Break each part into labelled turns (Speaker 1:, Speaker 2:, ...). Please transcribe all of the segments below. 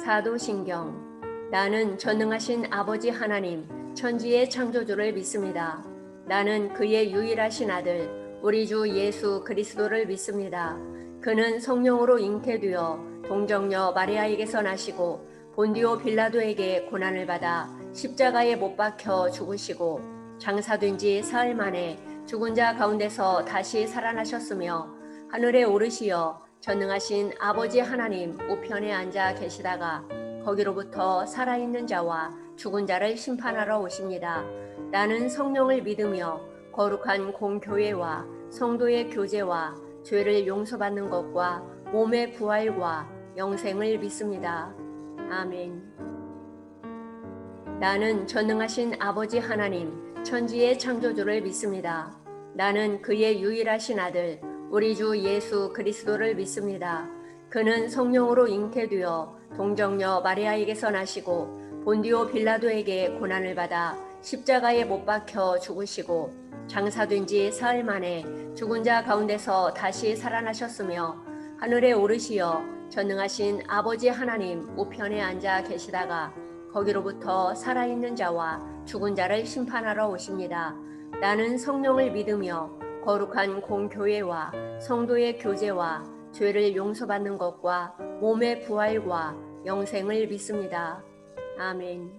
Speaker 1: 사도신경. 나는 전능하신 아버지 하나님 천지의 창조주를 믿습니다. 나는 그의 유일하신 아들 우리 주 예수 그리스도를 믿습니다. 그는 성령으로 잉태되어 동정녀 마리아에게서 나시고 본디오 빌라도에게 고난을 받아 십자가에 못 박혀 죽으시고 장사된 지 사흘 만에 죽은 자 가운데서 다시 살아나셨으며 하늘에 오르시어 전능하신 아버지 하나님 우편에 앉아 계시다가 거기로부터 살아있는 자와 죽은 자를 심판하러 오십니다. 나는 성령을 믿으며 거룩한 공교회와 성도의 교제와 죄를 용서받는 것과 몸의 부활과 영생을 믿습니다. 아멘. 나는 전능하신 아버지 하나님 천지의 창조주를 믿습니다. 나는 그의 유일하신 아들 우리 주 예수 그리스도를 믿습니다. 그는 성령으로 잉태되어 동정녀 마리아에게서 나시고 본디오 빌라도에게 고난을 받아 십자가에 못 박혀 죽으시고 장사된 지 사흘 만에 죽은 자 가운데서 다시 살아나셨으며 하늘에 오르시어 전능하신 아버지 하나님 우편에 앉아 계시다가 거기로부터 살아있는 자와 죽은 자를 심판하러 오십니다. 나는 성령을 믿으며 거룩한 공교회와 성도의 교제와 죄를 용서받는 것과 몸의 부활과 영생을 믿습니다. 아멘.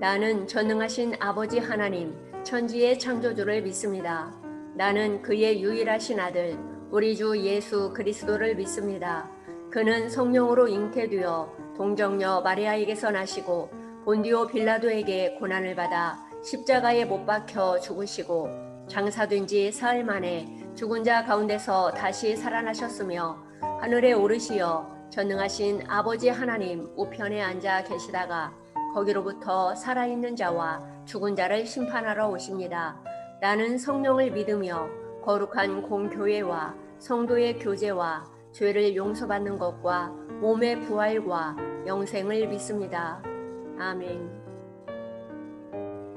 Speaker 1: 나는 전능하신 아버지 하나님 천지의 창조주를 믿습니다. 나는 그의 유일하신 아들 우리 주 예수 그리스도를 믿습니다. 그는 성령으로 잉태되어 동정녀 마리아에게서 나시고 본디오 빌라도에게 고난을 받아 십자가에 못 박혀 죽으시고 장사된 지 사흘 만에 죽은 자 가운데서 다시 살아나셨으며 하늘에 오르시어 전능하신 아버지 하나님 우편에 앉아 계시다가 거기로부터 살아있는 자와 죽은 자를 심판하러 오십니다. 나는 성령을 믿으며 거룩한 공교회와 성도의 교제와 죄를 용서받는 것과 몸의 부활과 영생을 믿습니다. 아멘.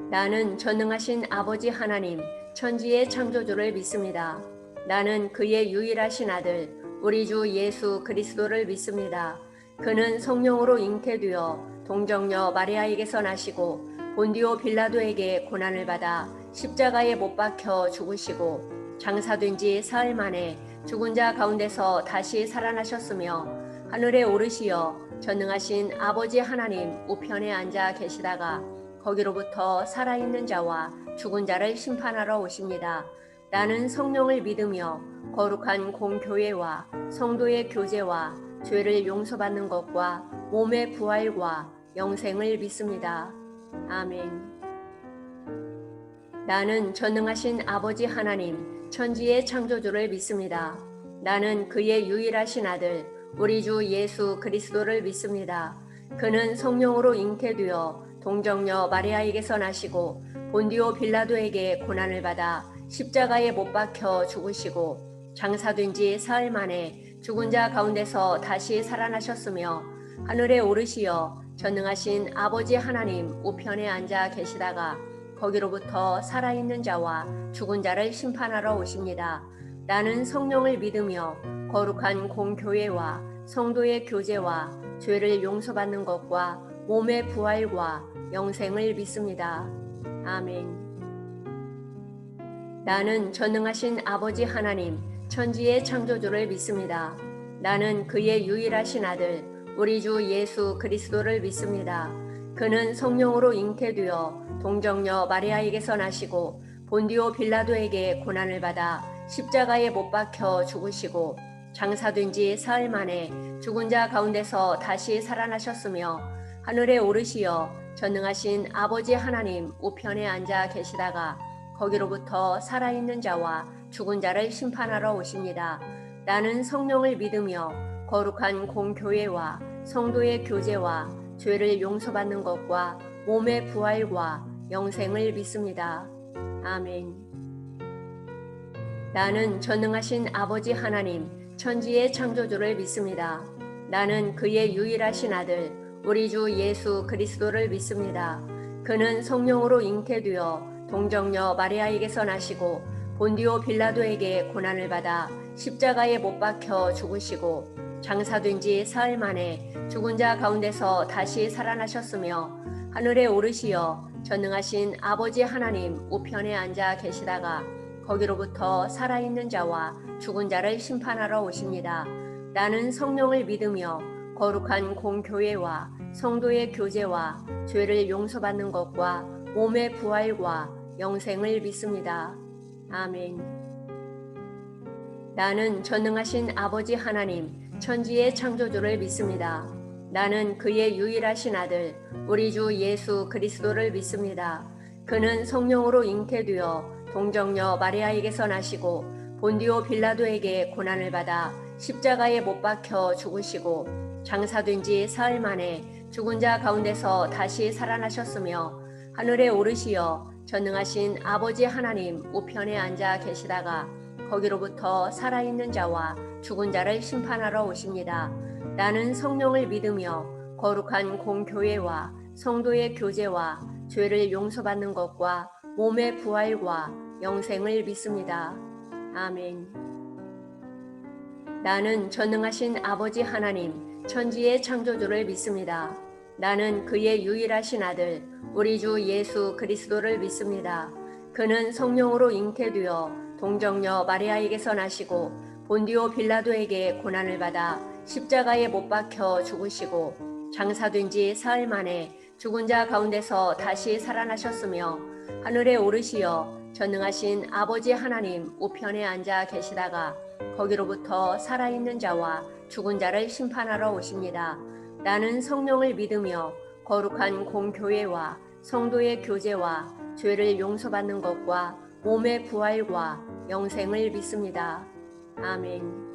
Speaker 1: 나는 전능하신 아버지 하나님 천지의 창조주를 믿습니다. 나는 그의 유일하신 아들 우리 주 예수 그리스도를 믿습니다. 그는 성령으로 잉태되어 동정녀 마리아에게서 나시고 본디오 빌라도에게 고난을 받아 십자가에 못 박혀 죽으시고 장사된 지 사흘 만에 죽은 자 가운데서 다시 살아나셨으며 하늘에 오르시어 전능하신 아버지 하나님 우편에 앉아 계시다가 거기로부터 살아있는 자와 죽은 자를 심판하러 오십니다. 나는 성령을 믿으며 거룩한 공교회와 성도의 교제와 죄를 용서받는 것과 몸의 부활과 영생을 믿습니다. 아멘. 나는 전능하신 아버지 하나님 천지의 창조주를 믿습니다. 나는 그의 유일하신 아들 우리 주 예수 그리스도를 믿습니다. 그는 성령으로 잉태되어 동정녀 마리아에게서 나시고 본디오 빌라도에게 고난을 받아 십자가에 못 박혀 죽으시고 장사된 지 사흘 만에 죽은 자 가운데서 다시 살아나셨으며 하늘에 오르시어 전능하신 아버지 하나님 우편에 앉아 계시다가 거기로부터 살아있는 자와 죽은 자를 심판하러 오십니다. 나는 성령을 믿으며 거룩한 공교회와 성도의 교제와 죄를 용서받는 것과 몸의 부활과 영생을 믿습니다. 아멘. 나는 전능하신 아버지 하나님 천지의 창조주를 믿습니다. 나는 그의 유일하신 아들 우리 주 예수 그리스도를 믿습니다. 그는 성령으로 잉태되어 동정녀 마리아에게서 나시고 본디오 빌라도에게 고난을 받아 십자가에 못 박혀 죽으시고 장사된 지 사흘 만에 죽은 자 가운데서 다시 살아나셨으며 하늘에 오르시어 전능하신 아버지 하나님 우편에 앉아 계시다가 거기로부터 살아있는 자와 죽은 자를 심판하러 오십니다. 나는 성령을 믿으며 거룩한 공교회와 성도의 교제와 죄를 용서받는 것과 몸의 부활과 영생을 믿습니다. 아멘. 나는 전능하신 아버지 하나님 천지의 창조주를 믿습니다. 나는 그의 유일하신 아들 우리 주 예수 그리스도를 믿습니다. 그는 성령으로 잉태되어 동정녀 마리아에게서 나시고 본디오 빌라도에게 고난을 받아 십자가에 못 박혀 죽으시고 장사된 지 사흘 만에 죽은 자 가운데서 다시 살아나셨으며 하늘에 오르시어 전능하신 아버지 하나님 우편에 앉아 계시다가 거기로부터 살아있는 자와 죽은 자를 심판하러 오십니다. 나는 성령을 믿으며 거룩한 공교회와 성도의 교제와 죄를 용서받는 것과 몸의 부활과 영생을 믿습니다. 아멘. 나는 전능하신 아버지 하나님 천지의 창조주를 믿습니다. 나는 그의 유일하신 아들 우리 주 예수 그리스도를 믿습니다. 그는 성령으로 잉태되어 동정녀 마리아에게서 나시고 본디오 빌라도에게 고난을 받아 십자가에 못 박혀 죽으시고 장사된 지 사흘 만에 죽은 자 가운데서 다시 살아나셨으며 하늘에 오르시어 전능하신 아버지 하나님 우편에 앉아 계시다가 거기로부터 살아있는 자와 죽은 자를 심판하러 오십니다. 나는 성령을 믿으며 거룩한 공교회와 성도의 교제와 죄를 용서받는 것과 몸의 부활과 영생을 믿습니다. 아멘. 나는 전능하신 아버지 하나님 천지의 창조주를 믿습니다. 나는 그의 유일하신 아들 우리 주 예수 그리스도를 믿습니다. 그는 성령으로 잉태되어 동정녀 마리아에게서 나시고 본디오 빌라도에게 고난을 받아 십자가에 못 박혀 죽으시고 장사된 지 사흘 만에 죽은 자 가운데서 다시 살아나셨으며 하늘에 오르시어 전능하신 아버지 하나님 우편에 앉아 계시다가 거기로부터 살아있는 자와 죽은 자를 심판하러 오십니다. 나는 성령을 믿으며 거룩한 공교회와 성도의 교제와 죄를 용서받는 것과 몸의 부활과 영생을 믿습니다. 아멘.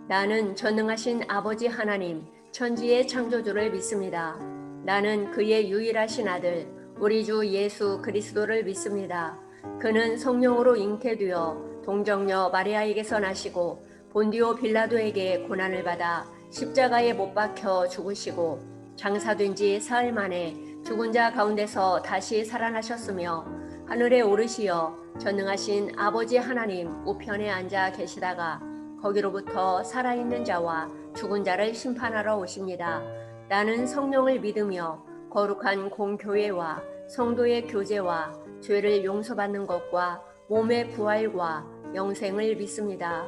Speaker 1: 나는 전능하신 아버지 하나님 천지의 창조주를 믿습니다. 나는 그의 유일하신 아들 우리 주 예수 그리스도를 믿습니다. 그는 성령으로 잉태되어 동정녀 마리아에게서 나시고 본디오 빌라도에게 고난을 받아 십자가에 못 박혀 죽으시고 장사된 지 사흘 만에 죽은 자 가운데서 다시 살아나셨으며 하늘에 오르시어 전능하신 아버지 하나님 우편에 앉아 계시다가 거기로부터 살아있는 자와 죽은 자를 심판하러 오십니다. 나는 성령을 믿으며 거룩한 공교회와 성도의 교제와 죄를 용서받는 것과 몸의 부활과 영생을 믿습니다.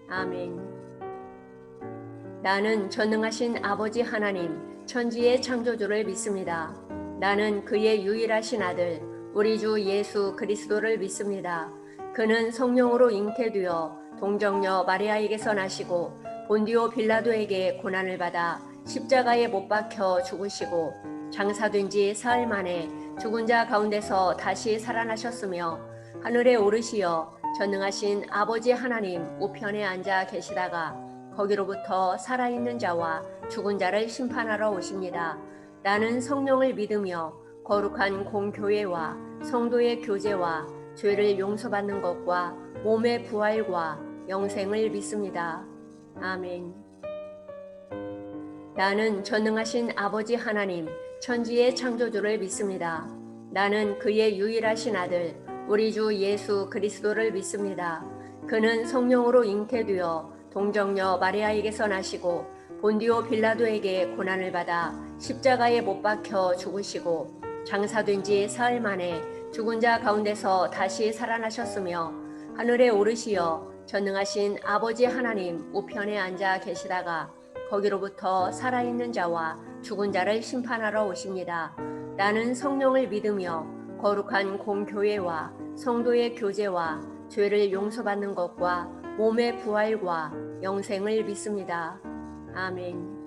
Speaker 1: 아멘. 나는 전능하신 아버지 하나님 천지의 창조주를 믿습니다. 나는 그의 유일하신 아들 우리 주 예수 그리스도를 믿습니다. 그는 성령으로 잉태되어 동정녀 마리아에게서 나시고 본디오 빌라도에게 고난을 받아 십자가에 못 박혀 죽으시고 장사된 지 사흘 만에 죽은 자 가운데서 다시 살아나셨으며 하늘에 오르시어 전능하신 아버지 하나님 우편에 앉아 계시다가 거기로부터 살아있는 자와 죽은 자를 심판하러 오십니다. 나는 성령을 믿으며 거룩한 공교회와 성도의 교제와 죄를 용서받는 것과 몸의 부활과 영생을 믿습니다. 아멘. 나는 전능하신 아버지 하나님 천지의 창조주를 믿습니다. 나는 그의 유일하신 아들 우리 주 예수 그리스도를 믿습니다. 그는 성령으로 잉태되어 동정녀 마리아에게서 나시고 본디오 빌라도에게 고난을 받아 십자가에 못 박혀 죽으시고 장사된 지 사흘 만에 죽은 자 가운데서 다시 살아나셨으며 하늘에 오르시어 전능하신 아버지 하나님 우편에 앉아 계시다가 거기로부터 살아있는 자와 죽은 자를 심판하러 오십니다. 나는 성령을 믿으며 거룩한 공교회와 성도의 교제와 죄를 용서받는 것과 몸의 부활과 영생을 믿습니다. 아멘.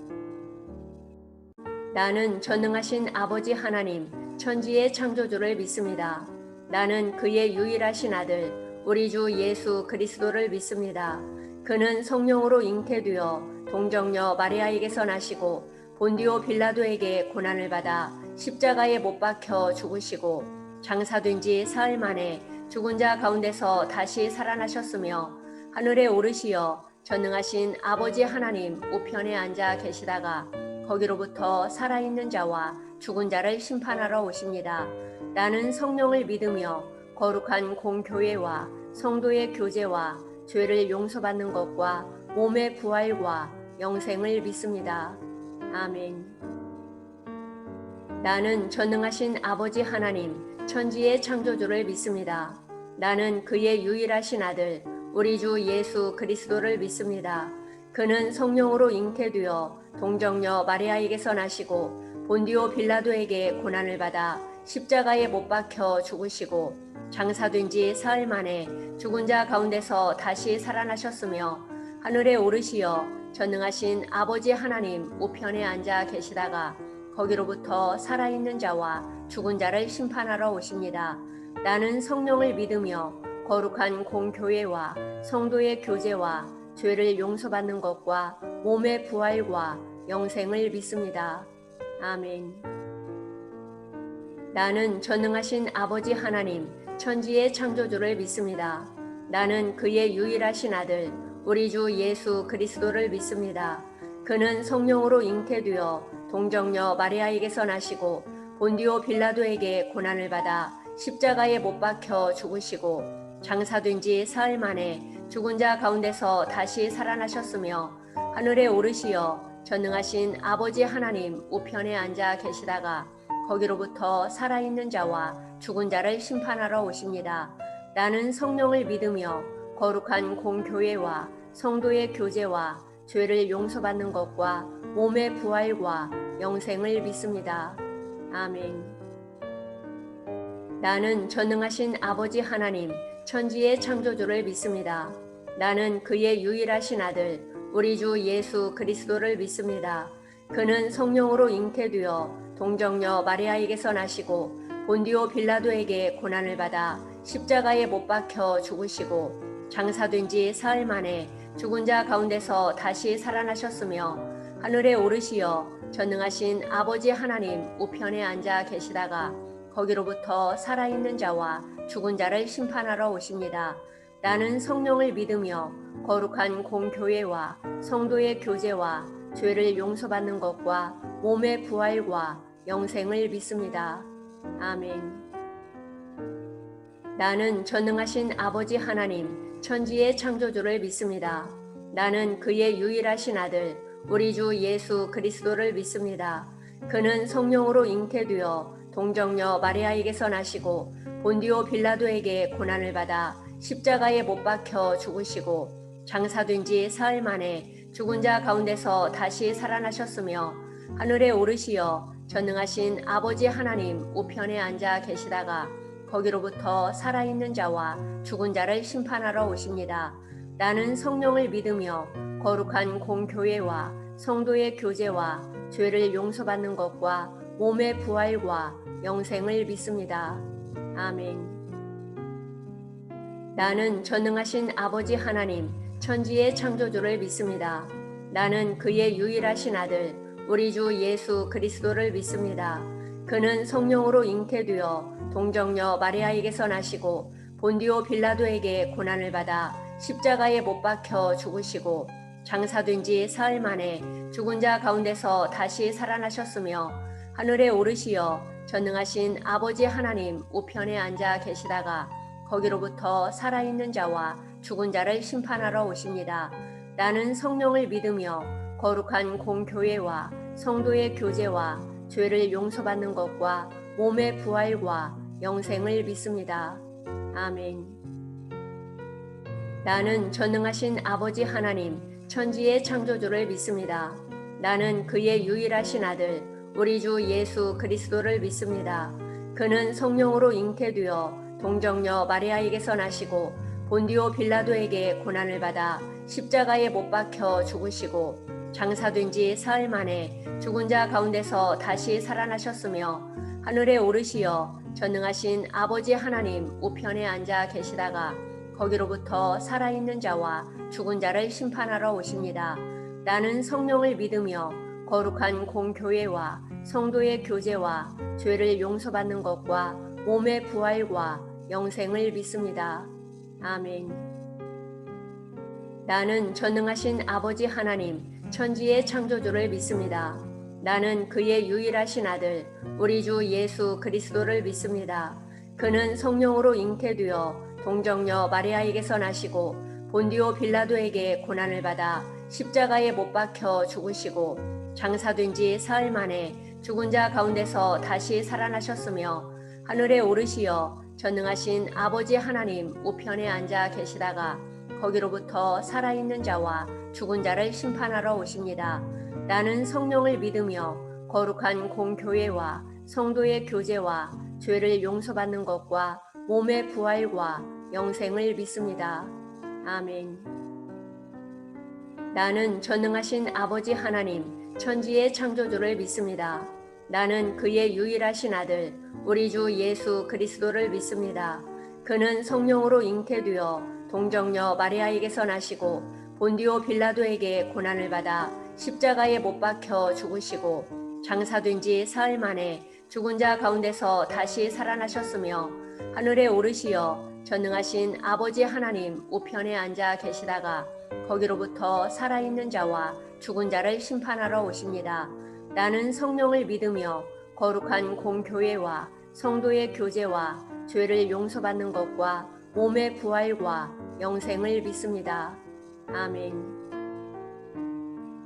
Speaker 1: 나는 전능하신 아버지 하나님 천지의 창조주를 믿습니다. 나는 그의 유일하신 아들 우리 주 예수 그리스도를 믿습니다. 그는 성령으로 잉태되어 동정녀 마리아에게서 나시고 본디오 빌라도에게 고난을 받아 십자가에 못 박혀 죽으시고 장사된 지 사흘 만에 죽은 자 가운데서 다시 살아나셨으며 하늘에 오르시어 전능하신 아버지 하나님 우편에 앉아 계시다가 거기로부터 살아있는 자와 죽은 자를 심판하러 오십니다. 나는 성령을 믿으며 거룩한 공교회와 성도의 교제와 죄를 용서받는 것과 몸의 부활과 영생을 믿습니다. 아멘. 나는 전능하신 아버지 하나님, 천지의 창조주를 믿습니다. 나는 그의 유일하신 아들, 우리 주 예수 그리스도를 믿습니다. 그는 성령으로 잉태되어 동정녀 마리아에게서 나시고 본디오 빌라도에게 고난을 받아 십자가에 못 박혀 죽으시고 장사된 지 사흘 만에 죽은 자 가운데서 다시 살아나셨으며 하늘에 오르시어 전능하신 아버지 하나님 우편에 앉아 계시다가 거기로부터 살아있는 자와 죽은 자를 심판하러 오십니다. 나는 성령을 믿으며 거룩한 공교회와 성도의 교제와 죄를 용서받는 것과 몸의 부활과 영생을 믿습니다. 아멘. 나는 전능하신 아버지 하나님, 천지의 창조주를 믿습니다. 나는 그의 유일하신 아들, 우리 주 예수 그리스도를 믿습니다. 그는 성령으로 잉태되어 동정녀 마리아에게서 나시고 본디오 빌라도에게 고난을 받아 십자가에 못 박혀 죽으시고 장사된 지 사흘 만에 죽은 자 가운데서 다시 살아나셨으며 하늘에 오르시어 전능하신 아버지 하나님 우편에 앉아 계시다가 거기로부터 살아있는 자와 죽은 자를 심판하러 오십니다. 나는 성령을 믿으며 거룩한 공교회와 성도의 교제와 죄를 용서받는 것과 몸의 부활과 영생을 믿습니다. 아멘. 나는 전능하신 아버지 하나님, 천지의 창조주를 믿습니다. 나는 그의 유일하신 아들, 우리 주 예수 그리스도를 믿습니다. 그는 성령으로 잉태되어 동정녀 마리아에게서 나시고 본디오 빌라도에게 고난을 받아 십자가에 못 박혀 죽으시고 장사된 지 사흘 만에 죽은 자 가운데서 다시 살아나셨으며 하늘에 오르시어 전능하신 아버지 하나님 우편에 앉아 계시다가 거기로부터 살아있는 자와 죽은 자를 심판하러 오십니다. 나는 성령을 믿으며 거룩한 공교회와 성도의 교제와 죄를 용서받는 것과 몸의 부활과 영생을 믿습니다. 아멘. 나는 전능하신 아버지 하나님, 천지의 창조주를 믿습니다. 나는 그의 유일하신 아들, 우리 주 예수 그리스도를 믿습니다. 그는 성령으로 잉태되어 동정녀 마리아에게서 나시고 본디오 빌라도에게 고난을 받아 십자가에 못 박혀 죽으시고 장사된 지 사흘 만에 죽은 자 가운데서 다시 살아나셨으며 하늘에 오르시어 전능하신 아버지 하나님 우편에 앉아 계시다가 거기로부터 살아있는 자와 죽은 자를 심판하러 오십니다. 나는 성령을 믿으며 거룩한 공교회와 성도의 교제와 죄를 용서받는 것과 몸의 부활과 영생을 믿습니다. 아멘. 나는 전능하신 아버지 하나님, 천지의 창조주를 믿습니다. 나는 그의 유일하신 아들, 우리 주 예수 그리스도를 믿습니다. 그는 성령으로 잉태되어 동정녀 마리아에게서 나시고 본디오 빌라도에게 고난을 받아 십자가에 못 박혀 죽으시고 장사된 지 사흘 만에 죽은 자 가운데서 다시 살아나셨으며 하늘에 오르시어 전능하신 아버지 하나님 우편에 앉아 계시다가 거기로부터 살아있는 자와 죽은 자를 심판하러 오십니다. 나는 성령을 믿으며 거룩한 공교회와 성도의 교제와 죄를 용서받는 것과 몸의 부활과 영생을 믿습니다. 아멘. 나는 전능하신 아버지 하나님, 천지의 창조주를 믿습니다. 나는 그의 유일하신 아들, 우리 주 예수 그리스도를 믿습니다. 그는 성령으로 잉태되어 동정녀 마리아에게서 나시고 본디오 빌라도에게 고난을 받아 십자가에 못 박혀 죽으시고 장사된 지 사흘 만에 죽은 자 가운데서 다시 살아나셨으며 하늘에 오르시어 전능하신 아버지 하나님 우편에 앉아 계시다가 거기로부터 살아있는 자와 죽은 자를 심판하러 오십니다. 나는 성령을 믿으며 거룩한 공교회와 성도의 교제와 죄를 용서받는 것과 몸의 부활과 영생을 믿습니다. 아멘. 나는 전능하신 아버지 하나님, 천지의 창조주를 믿습니다. 나는 그의 유일하신 아들, 우리 주 예수 그리스도를 믿습니다. 그는 성령으로 잉태되어 동정녀 마리아에게서 나시고 본디오 빌라도에게 고난을 받아 십자가에 못 박혀 죽으시고 장사된 지 사흘 만에 죽은 자 가운데서 다시 살아나셨으며 하늘에 오르시어 전능하신 아버지 하나님 우편에 앉아 계시다가 거기로부터 살아있는 자와 죽은 자를 심판하러 오십니다. 나는 성령을 믿으며 거룩한 공교회와 성도의 교제와 죄를 용서받는 것과 몸의 부활과 영생을 믿습니다. 아멘. 나는 전능하신 아버지 하나님 천지의 창조주를 믿습니다. 나는 그의 유일하신 아들 우리 주 예수 그리스도를 믿습니다. 그는 성령으로 잉태되어 동정녀 마리아에게서 나시고 본디오 빌라도에게 고난을 받아 십자가에 못 박혀 죽으시고 장사된 지 사흘 만에 죽은 자 가운데서 다시 살아나셨으며 하늘에 오르시어 전능하신 아버지 하나님 우편에 앉아 계시다가 거기로부터 살아있는 자와 죽은 자를 심판하러 오십니다. 나는 성령을 믿으며 거룩한 공교회와 성도의 교제와 죄를 용서받는 것과 몸의 부활과 영생을 믿습니다. 아멘.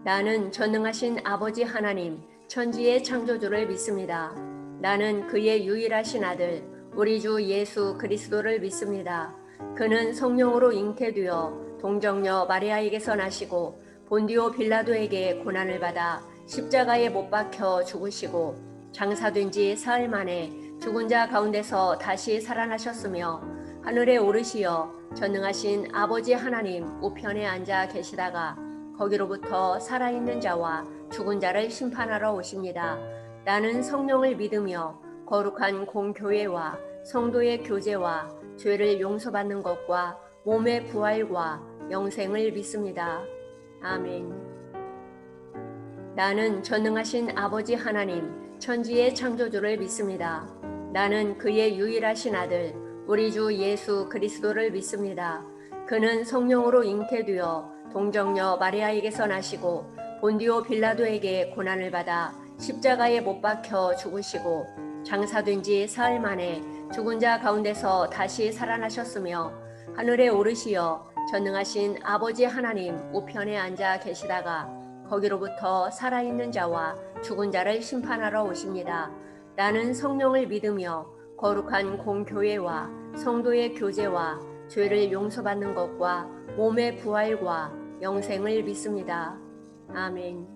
Speaker 1: 나는 전능하신 아버지 하나님 천지의 창조주를 믿습니다. 나는 그의 유일하신 아들 우리 주 예수 그리스도를 믿습니다. 그는 성령으로 잉태되어 동정녀 마리아에게서 나시고 본디오 빌라도에게 고난을 받아 십자가에 못 박혀 죽으시고 장사된 지 사흘 만에 죽은 자 가운데서 다시 살아나셨으며 하늘에 오르시어 전능하신 아버지 하나님 우편에 앉아 계시다가 거기로부터 살아있는 자와 죽은 자를 심판하러 오십니다. 나는 성령을 믿으며 거룩한 공교회와 성도의 교제와 죄를 용서받는 것과 몸의 부활과 영생을 믿습니다. 아멘. 나는 전능하신 아버지 하나님 천지의 창조주를 믿습니다. 나는 그의 유일하신 아들 우리 주 예수 그리스도를 믿습니다. 그는 성령으로 잉태되어 동정녀 마리아에게서 나시고 본디오 빌라도에게 고난을 받아 십자가에 못 박혀 죽으시고 장사된 지 사흘 만에 죽은 자 가운데서 다시 살아나셨으며 하늘에 오르시어 전능하신 아버지 하나님 우편에 앉아 계시다가 거기로부터 살아있는 자와 죽은 자를 심판하러 오십니다. 나는 성령을 믿으며 거룩한 공교회와 성도의 교제와 죄를 용서받는 것과 몸의 부활과 영생을 믿습니다. 아멘.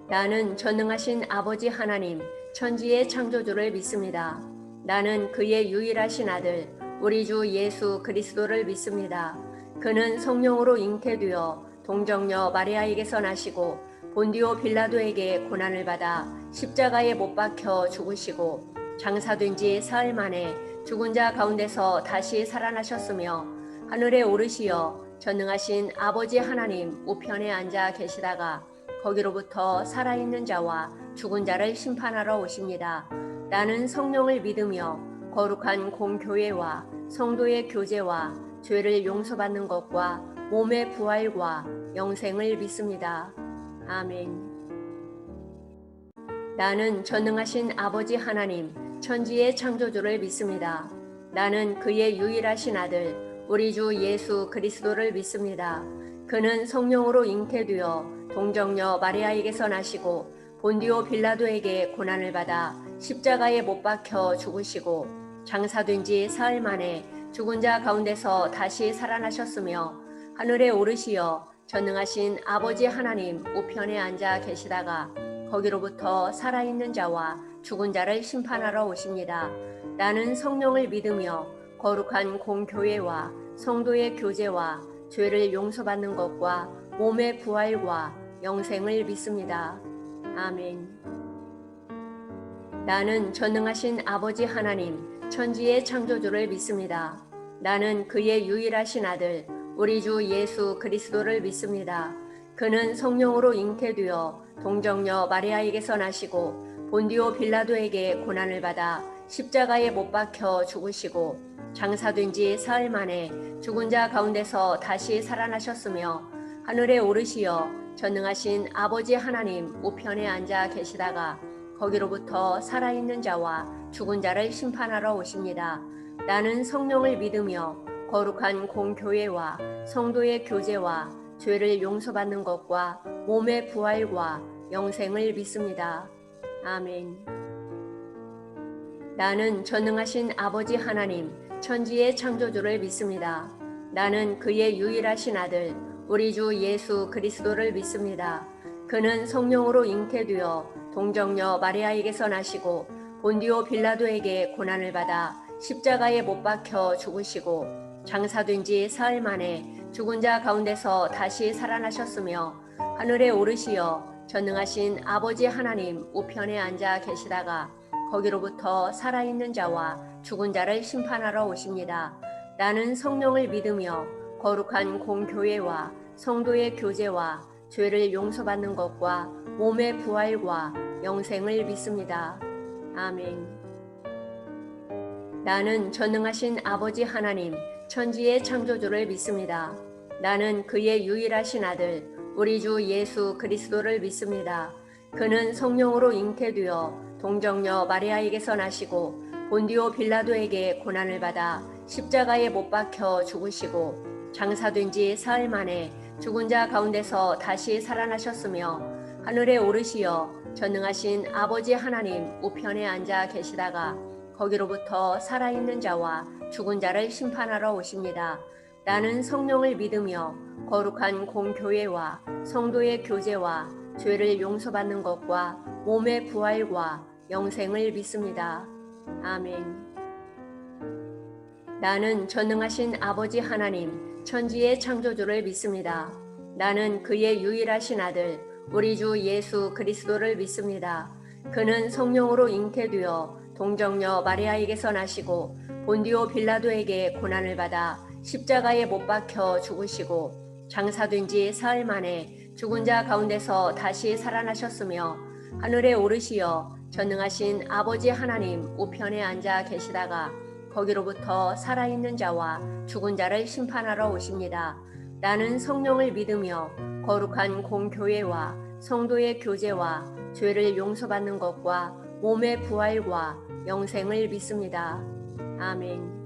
Speaker 1: 나는 전능하신 아버지 하나님 천지의 창조주를 믿습니다. 나는 그의 유일하신 아들 우리 주 예수 그리스도를 믿습니다. 그는 성령으로 잉태되어 동정녀 마리아에게서 나시고 본디오 빌라도에게 고난을 받아 십자가에 못 박혀 죽으시고 장사된 지 사흘 만에 죽은 자 가운데서 다시 살아나셨으며 하늘에 오르시어 전능하신 아버지 하나님 우편에 앉아 계시다가 거기로부터 살아있는 자와 죽은 자를 심판하러 오십니다. 나는 성령을 믿으며 거룩한 공교회와 성도의 교제와 죄를 용서받는 것과 몸의 부활과 영생을 믿습니다. 아멘. 나는 전능하신 아버지 하나님 천지의 창조주를 믿습니다. 나는 그의 유일하신 아들 우리 주 예수 그리스도를 믿습니다. 그는 성령으로 잉태되어 동정녀 마리아에게서 나시고 본디오 빌라도에게 고난을 받아 십자가에 못 박혀 죽으시고 장사된 지 사흘 만에 죽은 자 가운데서 다시 살아나셨으며 하늘에 오르시어 전능하신 아버지 하나님 우편에 앉아 계시다가 거기로부터 살아있는 자와 죽은 자를 심판하러 오십니다. 나는 성령을 믿으며 거룩한 공교회와 성도의 교제와 죄를 용서받는 것과 몸의 부활과 영생을 믿습니다. 아멘. 나는 전능하신 아버지 하나님 천지의 창조주를 믿습니다. 나는 그의 유일하신 아들 우리 주 예수 그리스도를 믿습니다. 그는 성령으로 잉태되어 동정녀 마리아에게서 나시고 본디오 빌라도에게 고난을 받아 십자가에 못 박혀 죽으시고 장사된 지 사흘 만에 죽은 자 가운데서 다시 살아나셨으며 하늘에 오르시어 전능하신 아버지 하나님 우편에 앉아 계시다가 거기로부터 살아있는 자와 죽은 자를 심판하러 오십니다. 나는 성령을 믿으며 거룩한 공교회와 성도의 교제와 죄를 용서받는 것과 몸의 부활과 영생을 믿습니다. 아멘. 나는 전능하신 아버지 하나님, 천지의 창조주를 믿습니다. 나는 그의 유일하신 아들, 우리 주 예수 그리스도를 믿습니다. 그는 성령으로 잉태되어 동정녀 마리아에게서 나시고 본디오 빌라도에게 고난을 받아 십자가에 못 박혀 죽으시고 장사된 지 사흘 만에 죽은 자 가운데서 다시 살아나셨으며 하늘에 오르시어 전능하신 아버지 하나님 우편에 앉아 계시다가 거기로부터 살아있는 자와 죽은 자를 심판하러 오십니다. 나는 성령을 믿으며 거룩한 공교회와 성도의 교제와 죄를 용서받는 것과 몸의 부활과 영생을 믿습니다. 아멘. 나는 전능하신 아버지 하나님, 천지의 창조주를 믿습니다. 나는 그의 유일하신 아들, 우리 주 예수 그리스도를 믿습니다. 그는 성령으로 잉태되어 동정녀 마리아에게서 나시고 본디오 빌라도에게 고난을 받아 십자가에 못 박혀 죽으시고 장사된 지 사흘 만에 죽은 자 가운데서 다시 살아나셨으며 하늘에 오르시어 전능하신 아버지 하나님 우편에 앉아 계시다가 거기로부터 살아있는 자와 죽은 자를 심판하러 오십니다. 나는 성령을 믿으며 거룩한 공교회와 성도의 교제와 죄를 용서받는 것과 몸의 부활과 영생을 믿습니다. 아멘. 나는 전능하신 아버지 하나님, 천지의 창조주를 믿습니다. 나는 그의 유일하신 아들, 우리 주 예수 그리스도를 믿습니다. 그는 성령으로 잉태되어 동정녀 마리아에게서 나시고 본디오 빌라도에게 고난을 받아 십자가에 못 박혀 죽으시고 장사된 지 사흘 만에 죽은 자 가운데서 다시 살아나셨으며 하늘에 오르시어 전능하신 아버지 하나님 우편에 앉아 계시다가 거기로부터 살아있는 자와 죽은 자를 심판하러 오십니다. 나는 성령을 믿으며 거룩한 공교회와 성도의 교제와 죄를 용서받는 것과 몸의 부활과 영생을 믿습니다. 아멘.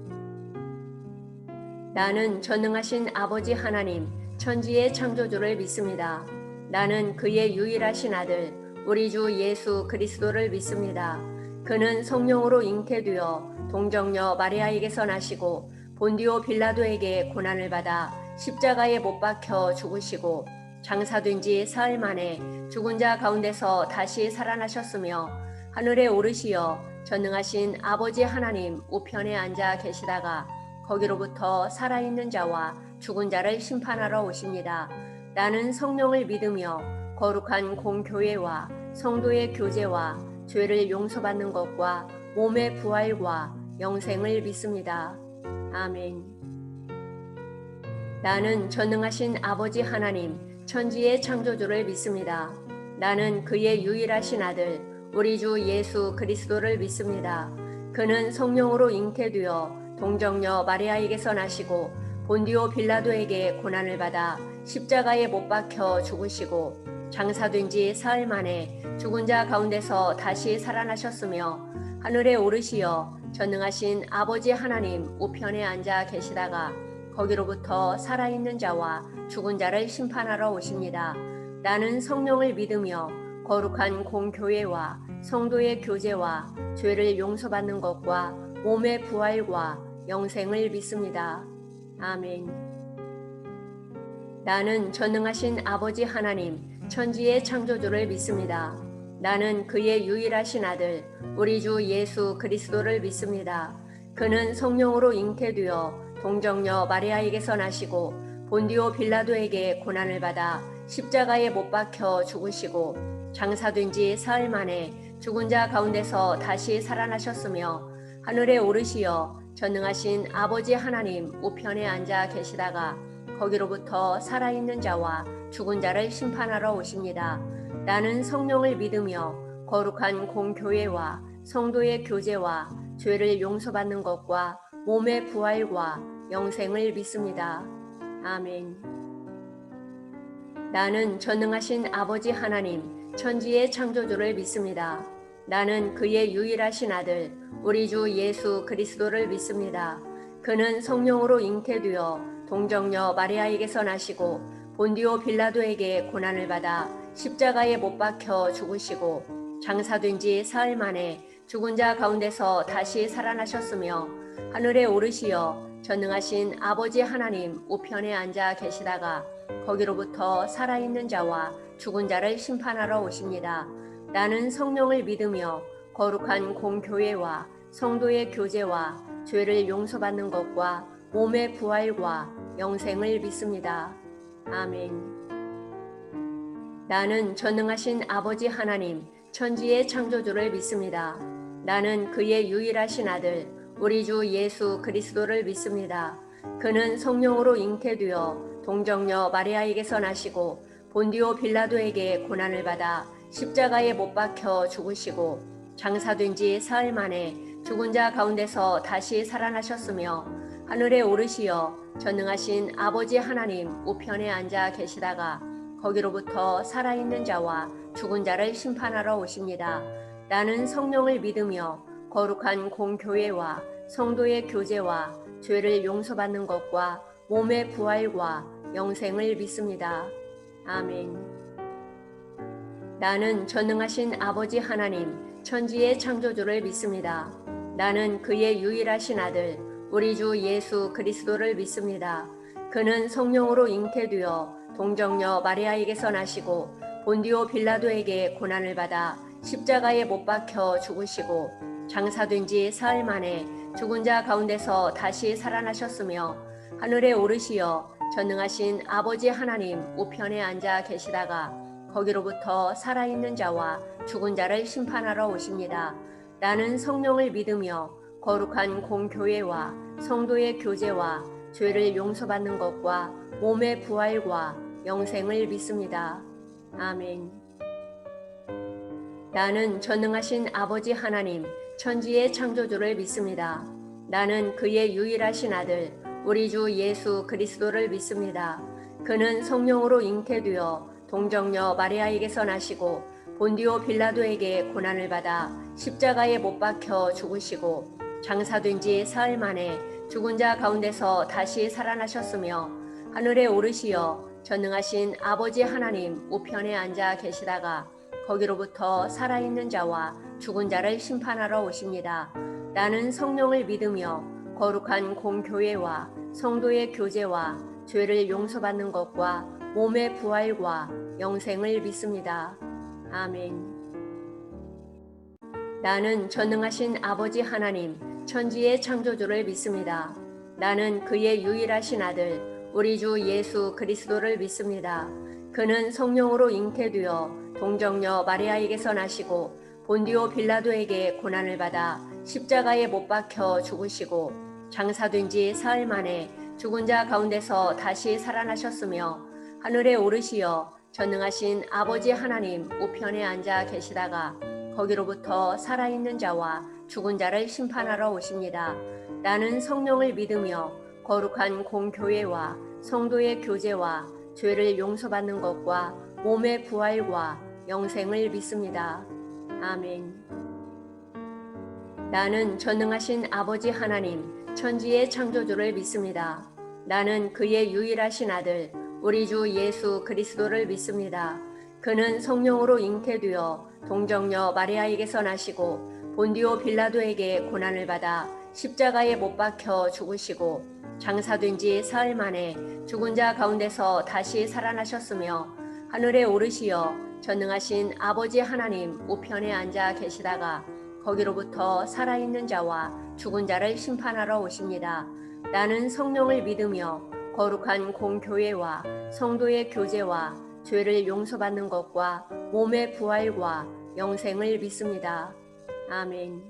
Speaker 1: 나는 전능하신 아버지 하나님, 천지의 창조주를 믿습니다. 나는 그의 유일하신 아들, 우리 주 예수 그리스도를 믿습니다. 그는 성령으로 잉태되어 동정녀 마리아에게서 나시고 본디오 빌라도에게 고난을 받아 십자가에 못 박혀 죽으시고 장사된 지 사흘 만에 죽은 자 가운데서 다시 살아나셨으며 하늘에 오르시어 전능하신 아버지 하나님 우편에 앉아 계시다가 거기로부터 살아있는 자와 죽은 자를 심판하러 오십니다. 나는 성령을 믿으며 거룩한 공교회와 성도의 교제와 죄를 용서받는 것과 몸의 부활과 영생을 믿습니다. 아멘. 나는 전능하신 아버지 하나님, 천지의 창조주를 믿습니다. 나는 그의 유일하신 아들, 우리 주 예수 그리스도를 믿습니다. 그는 성령으로 잉태되어 동정녀 마리아에게서 나시고 본디오 빌라도에게 고난을 받아 십자가에 못 박혀 죽으시고 장사된 지 사흘 만에 죽은 자 가운데서 다시 살아나셨으며 하늘에 오르시어 전능하신 아버지 하나님 우편에 앉아 계시다가 거기로부터 살아있는 자와 죽은 자를 심판하러 오십니다. 나는 성령을 믿으며 거룩한 공교회와 성도의 교제와 죄를 용서받는 것과 몸의 부활과 영생을 믿습니다. 아멘. 나는 전능하신 아버지 하나님, 천지의 창조주를 믿습니다. 나는 그의 유일하신 아들, 우리 주 예수 그리스도를 믿습니다. 그는 성령으로 잉태되어 동정녀 마리아에게서 나시고 본디오 빌라도에게 고난을 받아 십자가에 못 박혀 죽으시고 장사된 지 사흘 만에 죽은 자 가운데서 다시 살아나셨으며 하늘에 오르시어 전능하신 아버지 하나님 우편에 앉아 계시다가 거기로부터 살아있는 자와 죽은 자를 심판하러 오십니다. 나는 성령을 믿으며 거룩한 공교회와 성도의 교제와 죄를 용서받는 것과 몸의 부활과 영생을 믿습니다. 아멘. 나는 전능하신 아버지 하나님, 천지의 창조주를 믿습니다. 나는 그의 유일하신 아들, 우리 주 예수 그리스도를 믿습니다. 그는 성령으로 잉태되어 동정녀 마리아에게서 나시고 본디오 빌라도에게 고난을 받아 십자가에 못 박혀 죽으시고 장사된 지 사흘 만에 죽은 자 가운데서 다시 살아나셨으며 하늘에 오르시어 전능하신 아버지 하나님 우편에 앉아 계시다가 거기로부터 살아있는 자와 죽은 자를 심판하러 오십니다. 나는 성령을 믿으며 거룩한 공교회와 성도의 교제와 죄를 용서받는 것과 몸의 부활과 영생을 믿습니다. 아멘. 나는 전능하신 아버지 하나님 천지의 창조주를 믿습니다. 나는 그의 유일하신 아들 우리 주 예수 그리스도를 믿습니다. 그는 성령으로 잉태되어 동정녀 마리아에게서 나시고 본디오 빌라도에게 고난을 받아 십자가에 못 박혀 죽으시고 장사된 지 사흘 만에 죽은 자 가운데서 다시 살아나셨으며 하늘에 오르시어 전능하신 아버지 하나님 우편에 앉아 계시다가 거기로부터 살아있는 자와 죽은 자를 심판하러 오십니다. 나는 성령을 믿으며 거룩한 공교회와 성도의 교제와 죄를 용서받는 것과 몸의 부활과 영생을 믿습니다. 아멘. 나는 전능하신 아버지 하나님 천지의 창조주를 믿습니다. 나는 그의 유일하신 아들 우리 주 예수 그리스도를 믿습니다. 그는 성령으로 잉태되어 동정녀 마리아에게서 나시고 본디오 빌라도에게 고난을 받아 십자가에 못 박혀 죽으시고 장사된 지 사흘 만에 죽은 자 가운데서 다시 살아나셨으며 하늘에 오르시어 전능하신 아버지 하나님 우편에 앉아 계시다가 거기로부터 살아있는 자와 죽은 자를 심판하러 오십니다. 나는 성령을 믿으며 거룩한 공교회와 성도의 교제와 죄를 용서받는 것과 몸의 부활과 영생을 믿습니다. 아멘. 나는 전능하신 아버지 하나님 천지의 창조주를 믿습니다. 나는 그의 유일하신 아들 우리 주 예수 그리스도를 믿습니다. 그는 성령으로 잉태되어 동정녀 마리아에게서 나시고 본디오 빌라도에게 고난을 받아 십자가에 못 박혀 죽으시고 장사된 지 사흘 만에 죽은 자 가운데서 다시 살아나셨으며 하늘에 오르시어 전능하신 아버지 하나님 우편에 앉아 계시다가 거기로부터 살아있는 자와 죽은 자를 심판하러 오십니다. 나는 성령을 믿으며 거룩한 공교회와 성도의 교제와 죄를 용서받는 것과 몸의 부활과 영생을 믿습니다. 아멘. 나는 전능하신 아버지 하나님 천지의 창조주를 믿습니다. 나는 그의 유일하신 아들 우리 주 예수 그리스도를 믿습니다. 그는 성령으로 잉태되어 동정녀 마리아에게서 나시고 본디오 빌라도에게 고난을 받아 십자가에 못 박혀 죽으시고 장사된 지 사흘 만에 죽은 자 가운데서 다시 살아나셨으며 하늘에 오르시어 전능하신 아버지 하나님 우편에 앉아 계시다가 거기로부터 살아있는 자와 죽은 자를 심판하러 오십니다. 나는 성령을 믿으며 거룩한 공교회와 성도의 교제와 죄를 용서받는 것과 몸의 부활과 영생을 믿습니다. 아멘. 나는 전능하신 아버지 하나님 천지의 창조주를 믿습니다. 나는 그의 유일하신 아들 우리 주 예수 그리스도를 믿습니다. 그는 성령으로 잉태되어 동정녀 마리아에게서 나시고 본디오 빌라도에게 고난을 받아 십자가에 못 박혀 죽으시고 장사된 지 사흘 만에 죽은 자 가운데서 다시 살아나셨으며 하늘에 오르시어 전능하신 아버지 하나님 우편에 앉아 계시다가 거기로부터 살아있는 자와 죽은 자를 심판하러 오십니다. 나는 성령을 믿으며 거룩한 공교회와 성도의 교제와 죄를 용서받는 것과 몸의 부활과 영생을 믿습니다. 아멘.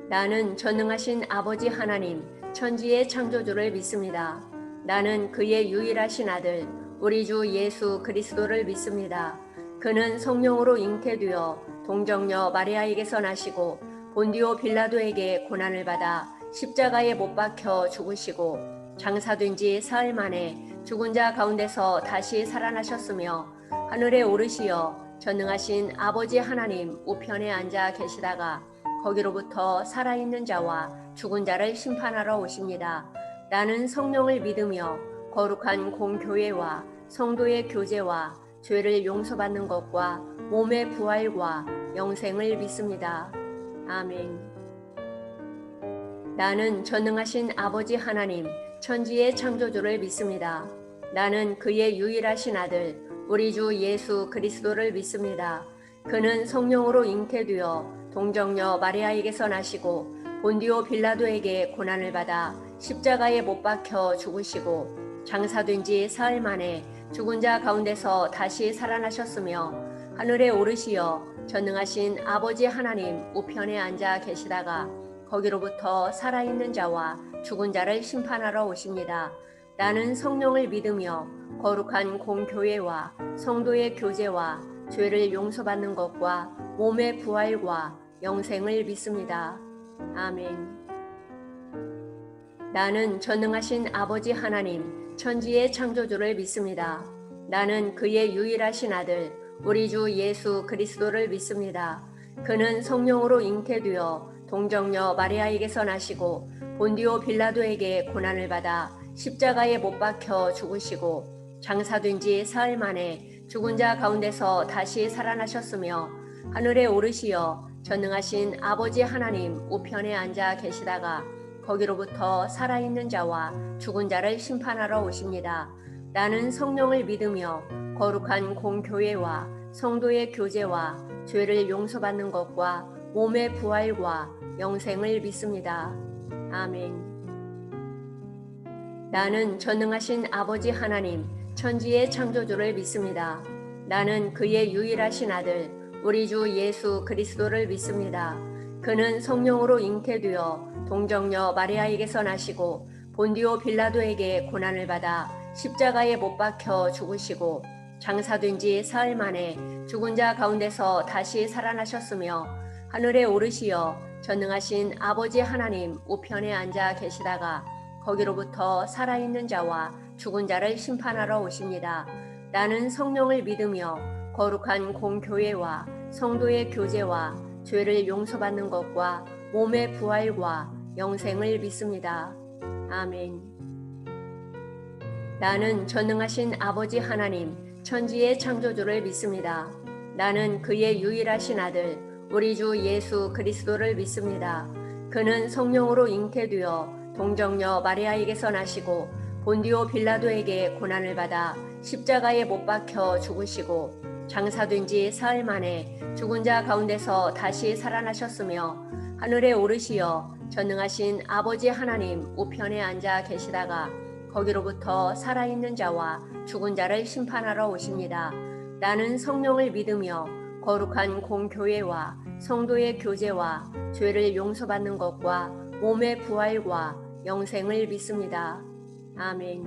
Speaker 1: 나는 전능하신 아버지 하나님 천지의 창조주를 믿습니다. 나는 그의 유일하신 아들 우리 주 예수 그리스도를 믿습니다. 그는 성령으로 잉태되어 동정녀 마리아에게서 나시고 본디오 빌라도에게 고난을 받아 십자가에 못 박혀 죽으시고 장사된 지 사흘 만에 죽은 자 가운데서 다시 살아나셨으며 하늘에 오르시어 전능하신 아버지 하나님 우편에 앉아 계시다가 거기로부터 살아있는 자와 죽은 자를 심판하러 오십니다. 나는 성령을 믿으며 거룩한 공교회와 성도의 교제와 죄를 용서받는 것과 몸의 부활과 영생을 믿습니다. 아멘. 나는 전능하신 아버지 하나님, 천지의 창조주를 믿습니다. 나는 그의 유일하신 아들, 우리 주 예수 그리스도를 믿습니다. 그는 성령으로 잉태되어 동정녀 마리아에게서 나시고 본디오 빌라도에게 고난을 받아 십자가에 못 박혀 죽으시고 장사된 지 사흘 만에 죽은 자 가운데서 다시 살아나셨으며 하늘에 오르시어 전능하신 아버지 하나님 우편에 앉아 계시다가 거기로부터 살아있는 자와 죽은 자를 심판하러 오십니다. 나는 성령을 믿으며 거룩한 공교회와 성도의 교제와 죄를 용서받는 것과 몸의 부활과 영생을 믿습니다. 아멘. 나는 전능하신 아버지 하나님, 천지의 창조주를 믿습니다. 나는 그의 유일하신 아들, 우리 주 예수 그리스도를 믿습니다. 그는 성령으로 잉태되어 동정녀 마리아에게서 나시고 본디오 빌라도에게 고난을 받아 십자가에 못 박혀 죽으시고 장사된 지 사흘 만에 죽은 자 가운데서 다시 살아나셨으며 하늘에 오르시어 전능하신 아버지 하나님 우편에 앉아 계시다가 거기로부터 살아있는 자와 죽은 자를 심판하러 오십니다. 나는 성령을 믿으며 거룩한 공교회와 성도의 교제와 죄를 용서받는 것과 몸의 부활과 영생을 믿습니다. 아멘. 나는 전능하신 아버지 하나님, 천지의 창조주를 믿습니다. 나는 그의 유일하신 아들, 우리 주 예수 그리스도를 믿습니다. 그는 성령으로 잉태되어 동정녀 마리아에게서 나시고 본디오 빌라도에게 고난을 받아 십자가에 못 박혀 죽으시고 장사된 지 사흘 만에 죽은 자 가운데서 다시 살아나셨으며 하늘에 오르시어 전능하신 아버지 하나님 우편에 앉아 계시다가 거기로부터 살아있는 자와 죽은 자를 심판하러 오십니다. 나는 성령을 믿으며 거룩한 공교회와 성도의 교제와 죄를 용서받는 것과 몸의 부활과 영생을 믿습니다. 아멘. 나는 전능하신 아버지 하나님, 천지의 창조주를 믿습니다. 나는 그의 유일하신 아들, 우리 주 예수 그리스도를 믿습니다. 그는 성령으로 잉태되어 동정녀 마리아에게서 나시고 본디오 빌라도에게 고난을 받아 십자가에 못 박혀 죽으시고 장사된 지 사흘 만에 죽은 자 가운데서 다시 살아나셨으며 하늘에 오르시어 전능하신 아버지 하나님 우편에 앉아 계시다가 거기로부터 살아있는 자와 죽은 자를 심판하러 오십니다. 나는 성령을 믿으며 거룩한 공교회와 성도의 교제와 죄를 용서받는 것과 몸의 부활과 영생을 믿습니다. 아멘.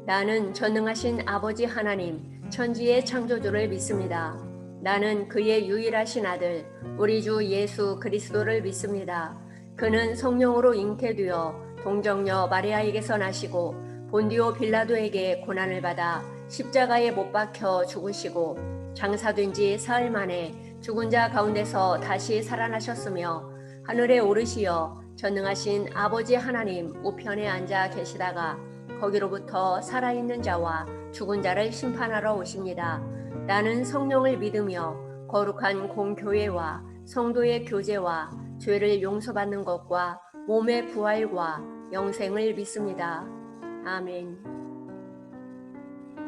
Speaker 1: 나는 전능하신 아버지 하나님, 천지의 창조주를 믿습니다. 나는 그의 유일하신 아들, 우리 주 예수 그리스도를 믿습니다. 그는 성령으로 잉태되어 동정녀 마리아에게서 나시고 본디오 빌라도에게 고난을 받아 십자가에 못 박혀 죽으시고 장사된 지 사흘 만에 죽은 자 가운데서 다시 살아나셨으며 하늘에 오르시어 전능하신 아버지 하나님 우편에 앉아 계시다가 거기로부터 살아있는 자와 죽은 자를 심판하러 오십니다. 나는 성령을 믿으며 거룩한 공교회와 성도의 교제와 죄를 용서받는 것과 몸의 부활과 영생을 믿습니다. 아멘.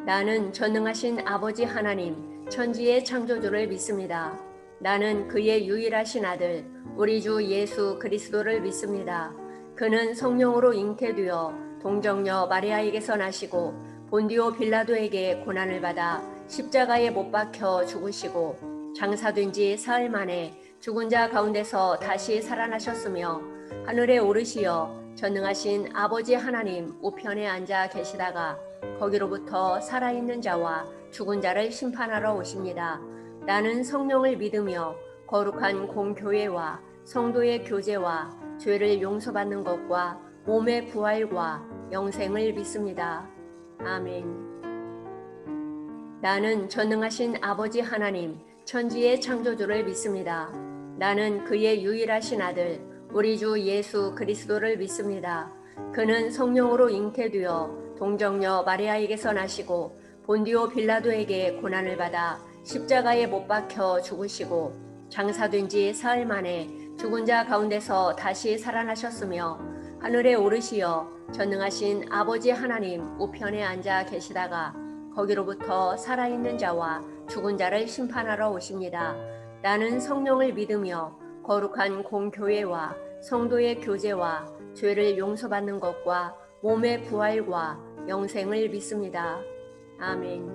Speaker 1: 나는 전능하신 아버지 하나님, 천지의 창조주를 믿습니다. 나는 그의 유일하신 아들, 우리 주 예수 그리스도를 믿습니다. 그는 성령으로 잉태되어 동정녀 마리아에게서 나시고 본디오 빌라도에게 고난을 받아 십자가에 못 박혀 죽으시고 장사된 지 사흘 만에 죽은 자 가운데서 다시 살아나셨으며 하늘에 오르시어 전능하신 아버지 하나님 우편에 앉아 계시다가 거기로부터 살아있는 자와 죽은 자를 심판하러 오십니다. 나는 성령을 믿으며 거룩한 공교회와 성도의 교제와 죄를 용서받는 것과 몸의 부활과 영생을 믿습니다. 아멘. 나는 전능하신 아버지 하나님, 천지의 창조주를 믿습니다. 나는 그의 유일하신 아들 우리 주 예수 그리스도를 믿습니다. 그는 성령으로 잉태되어 동정녀 마리아에게서 나시고 본디오 빌라도에게 고난을 받아 십자가에 못 박혀 죽으시고 장사된 지 사흘 만에 죽은 자 가운데서 다시 살아나셨으며 하늘에 오르시어 전능하신 아버지 하나님 우편에 앉아 계시다가 거기로부터 살아있는 자와 죽은 자를 심판하러 오십니다. 나는 성령을 믿으며 거룩한 공교회와 성도의 교제와 죄를 용서받는 것과 몸의 부활과 영생을 믿습니다. 아멘.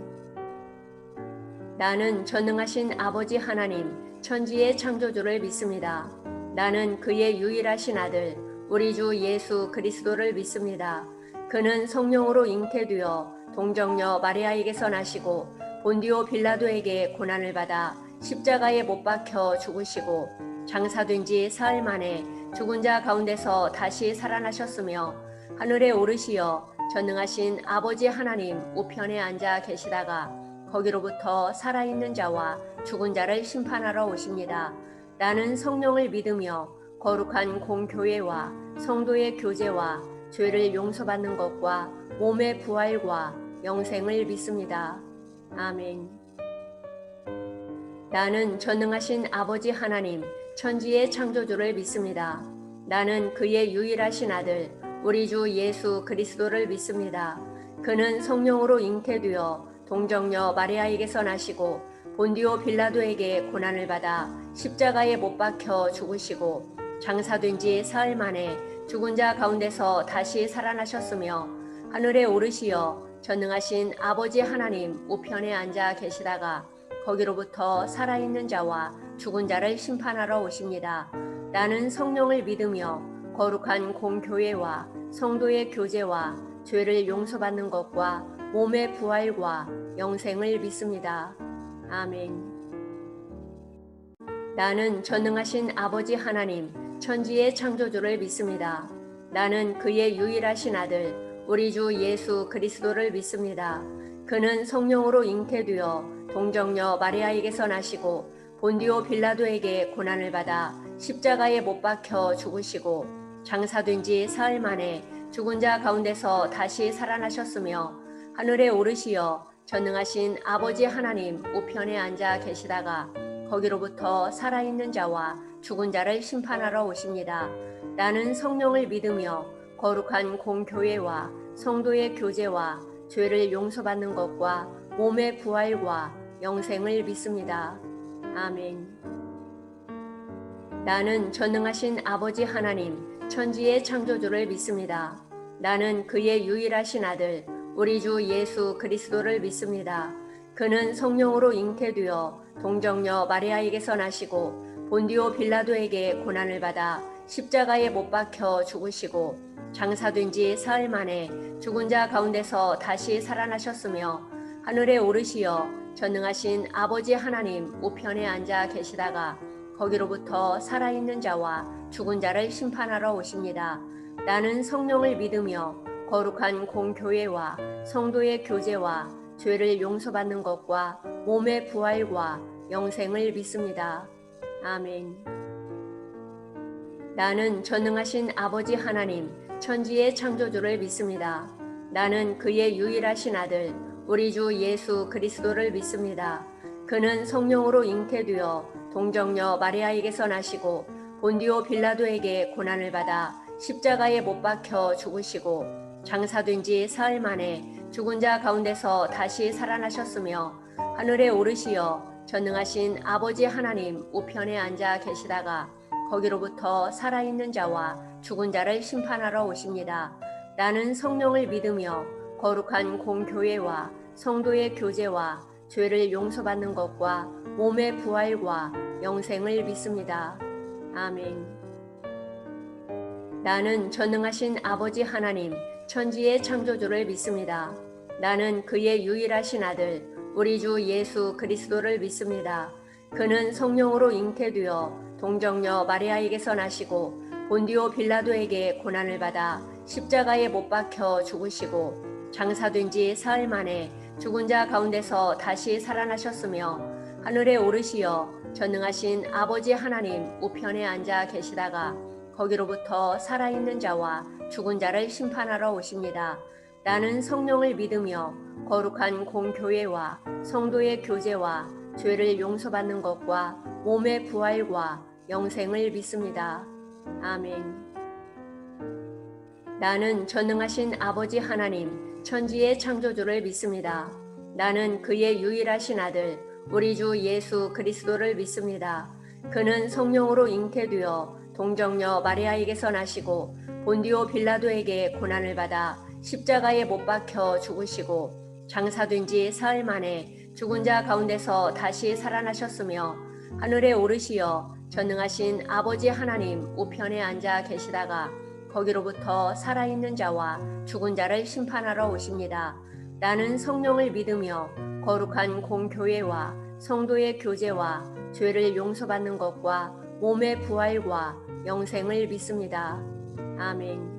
Speaker 1: 나는 전능하신 아버지 하나님 천지의 창조주를 믿습니다. 나는 그의 유일하신 아들 우리 주 예수 그리스도를 믿습니다. 그는 성령으로 잉태되어 동정녀 마리아에게서 나시고 본디오 빌라도에게 고난을 받아 십자가에 못 박혀 죽으시고 장사된 지 사흘 만에 죽은 자 가운데서 다시 살아나셨으며 하늘에 오르시어 전능하신 아버지 하나님 우편에 앉아 계시다가 거기로부터 살아있는 자와 죽은 자를 심판하러 오십니다. 나는 성령을 믿으며 거룩한 공교회와 성도의 교제와 죄를 용서받는 것과 몸의 부활과 영생을 믿습니다. 아멘. 나는 전능하신 아버지 하나님 천지의 창조주를 믿습니다. 나는 그의 유일하신 아들 우리 주 예수 그리스도를 믿습니다. 그는 성령으로 잉태되어 동정녀 마리아에게서 나시고 본디오 빌라도에게 고난을 받아 십자가에 못 박혀 죽으시고 장사된 지 사흘 만에 죽은 자 가운데서 다시 살아나셨으며 하늘에 오르시어 전능하신 아버지 하나님 우편에 앉아 계시다가 거기로부터 살아있는 자와 죽은 자를 심판하러 오십니다. 나는 성령을 믿으며 거룩한 공교회와 성도의 교제와 죄를 용서받는 것과 몸의 부활과 영생을 믿습니다. 아멘. 나는 전능하신 아버지 하나님 천지의 창조주를 믿습니다. 나는 그의 유일하신 아들 우리 주 예수 그리스도를 믿습니다. 그는 성령으로 잉태되어 동정녀 마리아에게서 나시고 본디오 빌라도에게 고난을 받아 십자가에 못 박혀 죽으시고 장사된 지 사흘 만에 죽은 자 가운데서 다시 살아나셨으며 하늘에 오르시어 전능하신 아버지 하나님 우편에 앉아 계시다가 거기로부터 살아있는 자와 죽은 자를 심판하러 오십니다. 나는 성령을 믿으며 거룩한 공교회와 성도의 교제와 죄를 용서받는 것과 몸의 부활과 영생을 믿습니다. 아멘. 나는 전능하신 아버지 하나님 천지의 창조주를 믿습니다. 나는 그의 유일하신 아들 우리 주 예수 그리스도를 믿습니다. 그는 성령으로 잉태되어 동정녀 마리아에게서 나시고 본디오 빌라도에게 고난을 받아 십자가에 못 박혀 죽으시고 장사된 지 사흘 만에 죽은 자 가운데서 다시 살아나셨으며 하늘에 오르시어 전능하신 아버지 하나님 우편에 앉아 계시다가 거기로부터 살아있는 자와 죽은 자를 심판하러 오십니다. 나는 성령을 믿으며 거룩한 공교회와 성도의 교제와 죄를 용서받는 것과 몸의 부활과 영생을 믿습니다. 아멘. 나는 전능하신 아버지 하나님 천지의 창조주를 믿습니다. 나는 그의 유일하신 아들 우리 주 예수 그리스도를 믿습니다. 그는 성령으로 잉태되어 동정녀 마리아에게서 나시고 본디오 빌라도에게 고난을 받아 십자가에 못 박혀 죽으시고 장사된 지 사흘 만에 죽은 자 가운데서 다시 살아나셨으며 하늘에 오르시어 전능하신 아버지 하나님 우편에 앉아 계시다가 거기로부터 살아있는 자와 죽은 자를 심판하러 오십니다. 나는 성령을 믿으며 거룩한 공교회와 성도의 교제와 죄를 용서받는 것과 몸의 부활과 영생을 믿습니다. 아멘. 나는 전능하신 아버지 하나님 천지의 창조주를 믿습니다. 나는 그의 유일하신 아들 우리 주 예수 그리스도를 믿습니다. 그는 성령으로 잉태되어 동정녀 마리아에게서 나시고 본디오 빌라도에게 고난을 받아 십자가에 못 박혀 죽으시고 장사된 지 사흘 만에 죽은 자 가운데서 다시 살아나셨으며 하늘에 오르시어 전능하신 아버지 하나님 우편에 앉아 계시다가 거기로부터 살아있는 자와 죽은 자를 심판하러 오십니다. 나는 성령을 믿으며 거룩한 공교회와 성도의 교제와 죄를 용서받는 것과 몸의 부활과 영생을 믿습니다. 아멘. 나는 전능하신 아버지 하나님 천지의 창조주를 믿습니다. 나는 그의 유일하신 아들 우리 주 예수 그리스도를 믿습니다. 그는 성령으로 잉태되어 동정녀 마리아에게서 나시고 본디오 빌라도에게 고난을 받아 십자가에 못 박혀 죽으시고 장사된 지 사흘 만에 죽은 자 가운데서 다시 살아나셨으며 하늘에 오르시어 전능하신 아버지 하나님 우편에 앉아 계시다가 거기로부터 살아있는 자와 죽은 자를 심판하러 오십니다. 나는 성령을 믿으며 거룩한 공교회와 성도의 교제와 죄를 용서받는 것과 몸의 부활과 영생을 믿습니다. 아멘.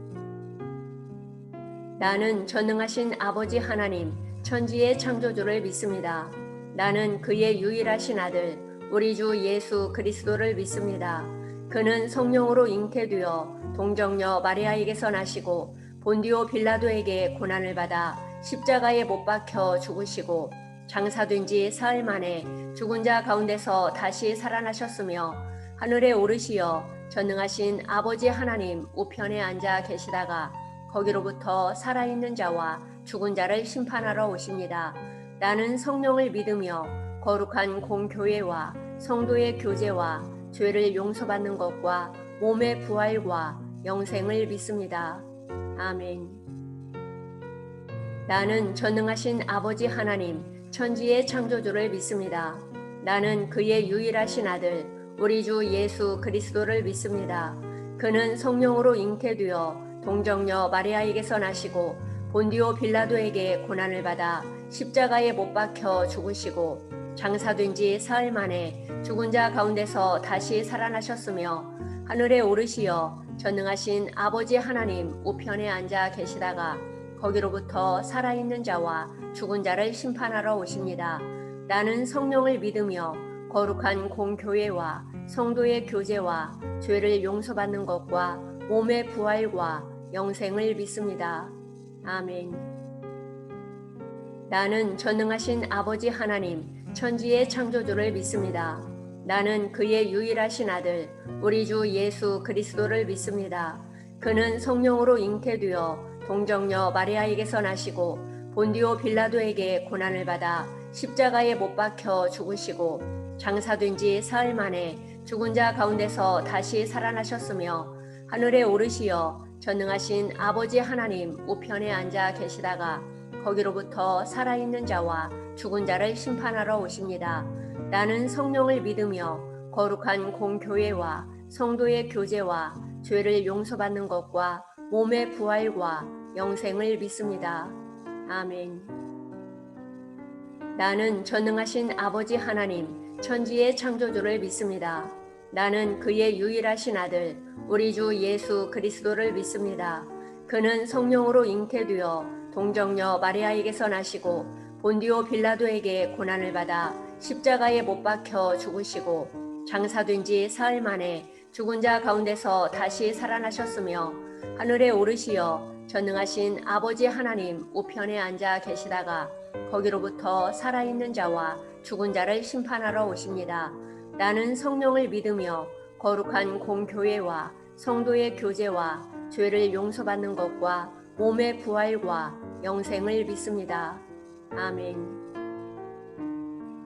Speaker 1: 나는 전능하신 아버지 하나님 천지의 창조주를 믿습니다. 나는 그의 유일하신 아들 우리 주 예수 그리스도를 믿습니다. 그는 성령으로 잉태되어 동정녀 마리아에게서 나시고 본디오 빌라도에게 고난을 받아 십자가에 못 박혀 죽으시고 장사된 지 사흘 만에 죽은 자 가운데서 다시 살아나셨으며 하늘에 오르시어 전능하신 아버지 하나님 우편에 앉아 계시다가 거기로부터 살아있는 자와 죽은 자를 심판하러 오십니다. 나는 성령을 믿으며 거룩한 공교회와 성도의 교제와 죄를 용서받는 것과 몸의 부활과 영생을 믿습니다. 아멘. 나는 전능하신 아버지 하나님 천지의 창조주를 믿습니다. 나는 그의 유일하신 아들 우리 주 예수 그리스도를 믿습니다. 그는 성령으로 잉태되어 동정녀 마리아에게서 나시고 본디오 빌라도에게 고난을 받아 십자가에 못 박혀 죽으시고 장사된 지 사흘 만에 죽은 자 가운데서 다시 살아나셨으며 하늘에 오르시어 전능하신 아버지 하나님 우편에 앉아 계시다가 거기로부터 살아있는 자와 죽은 자를 심판하러 오십니다. 나는 성령을 믿으며 거룩한 공교회와 성도의 교제와 죄를 용서받는 것과 몸의 부활과 영생을 믿습니다. 아멘. 나는 전능하신 아버지 하나님 천지의 창조주를 믿습니다. 나는 그의 유일하신 아들 우리 주 예수 그리스도를 믿습니다. 그는 성령으로 잉태되어 동정녀 마리아에게서 나시고 본디오 빌라도에게 고난을 받아 십자가에 못 박혀 죽으시고 장사된 지 사흘 만에 죽은 자 가운데서 다시 살아나셨으며 하늘에 오르시어 전능하신 아버지 하나님 우편에 앉아 계시다가 거기로부터 살아있는 자와 죽은 자를 심판하러 오십니다. 나는 성령을 믿으며 거룩한 공교회와 성도의 교제와 죄를 용서받는 것과 몸의 부활과 영생을 믿습니다. 아멘. 나는 전능하신 아버지 하나님 천지의 창조주를 믿습니다. 나는 그의 유일하신 아들 우리 주 예수 그리스도를 믿습니다. 그는 성령으로 잉태되어 동정녀 마리아에게서 나시고 본디오 빌라도에게 고난을 받아 십자가에 못 박혀 죽으시고 장사된 지 사흘 만에 죽은 자 가운데서 다시 살아나셨으며 하늘에 오르시어 전능하신 아버지 하나님 우편에 앉아 계시다가 거기로부터 살아있는 자와 죽은 자를 심판하러 오십니다. 나는 성령을 믿으며 거룩한 공교회와 성도의 교제와 죄를 용서받는 것과 몸의 부활과 영생을 믿습니다. 아멘.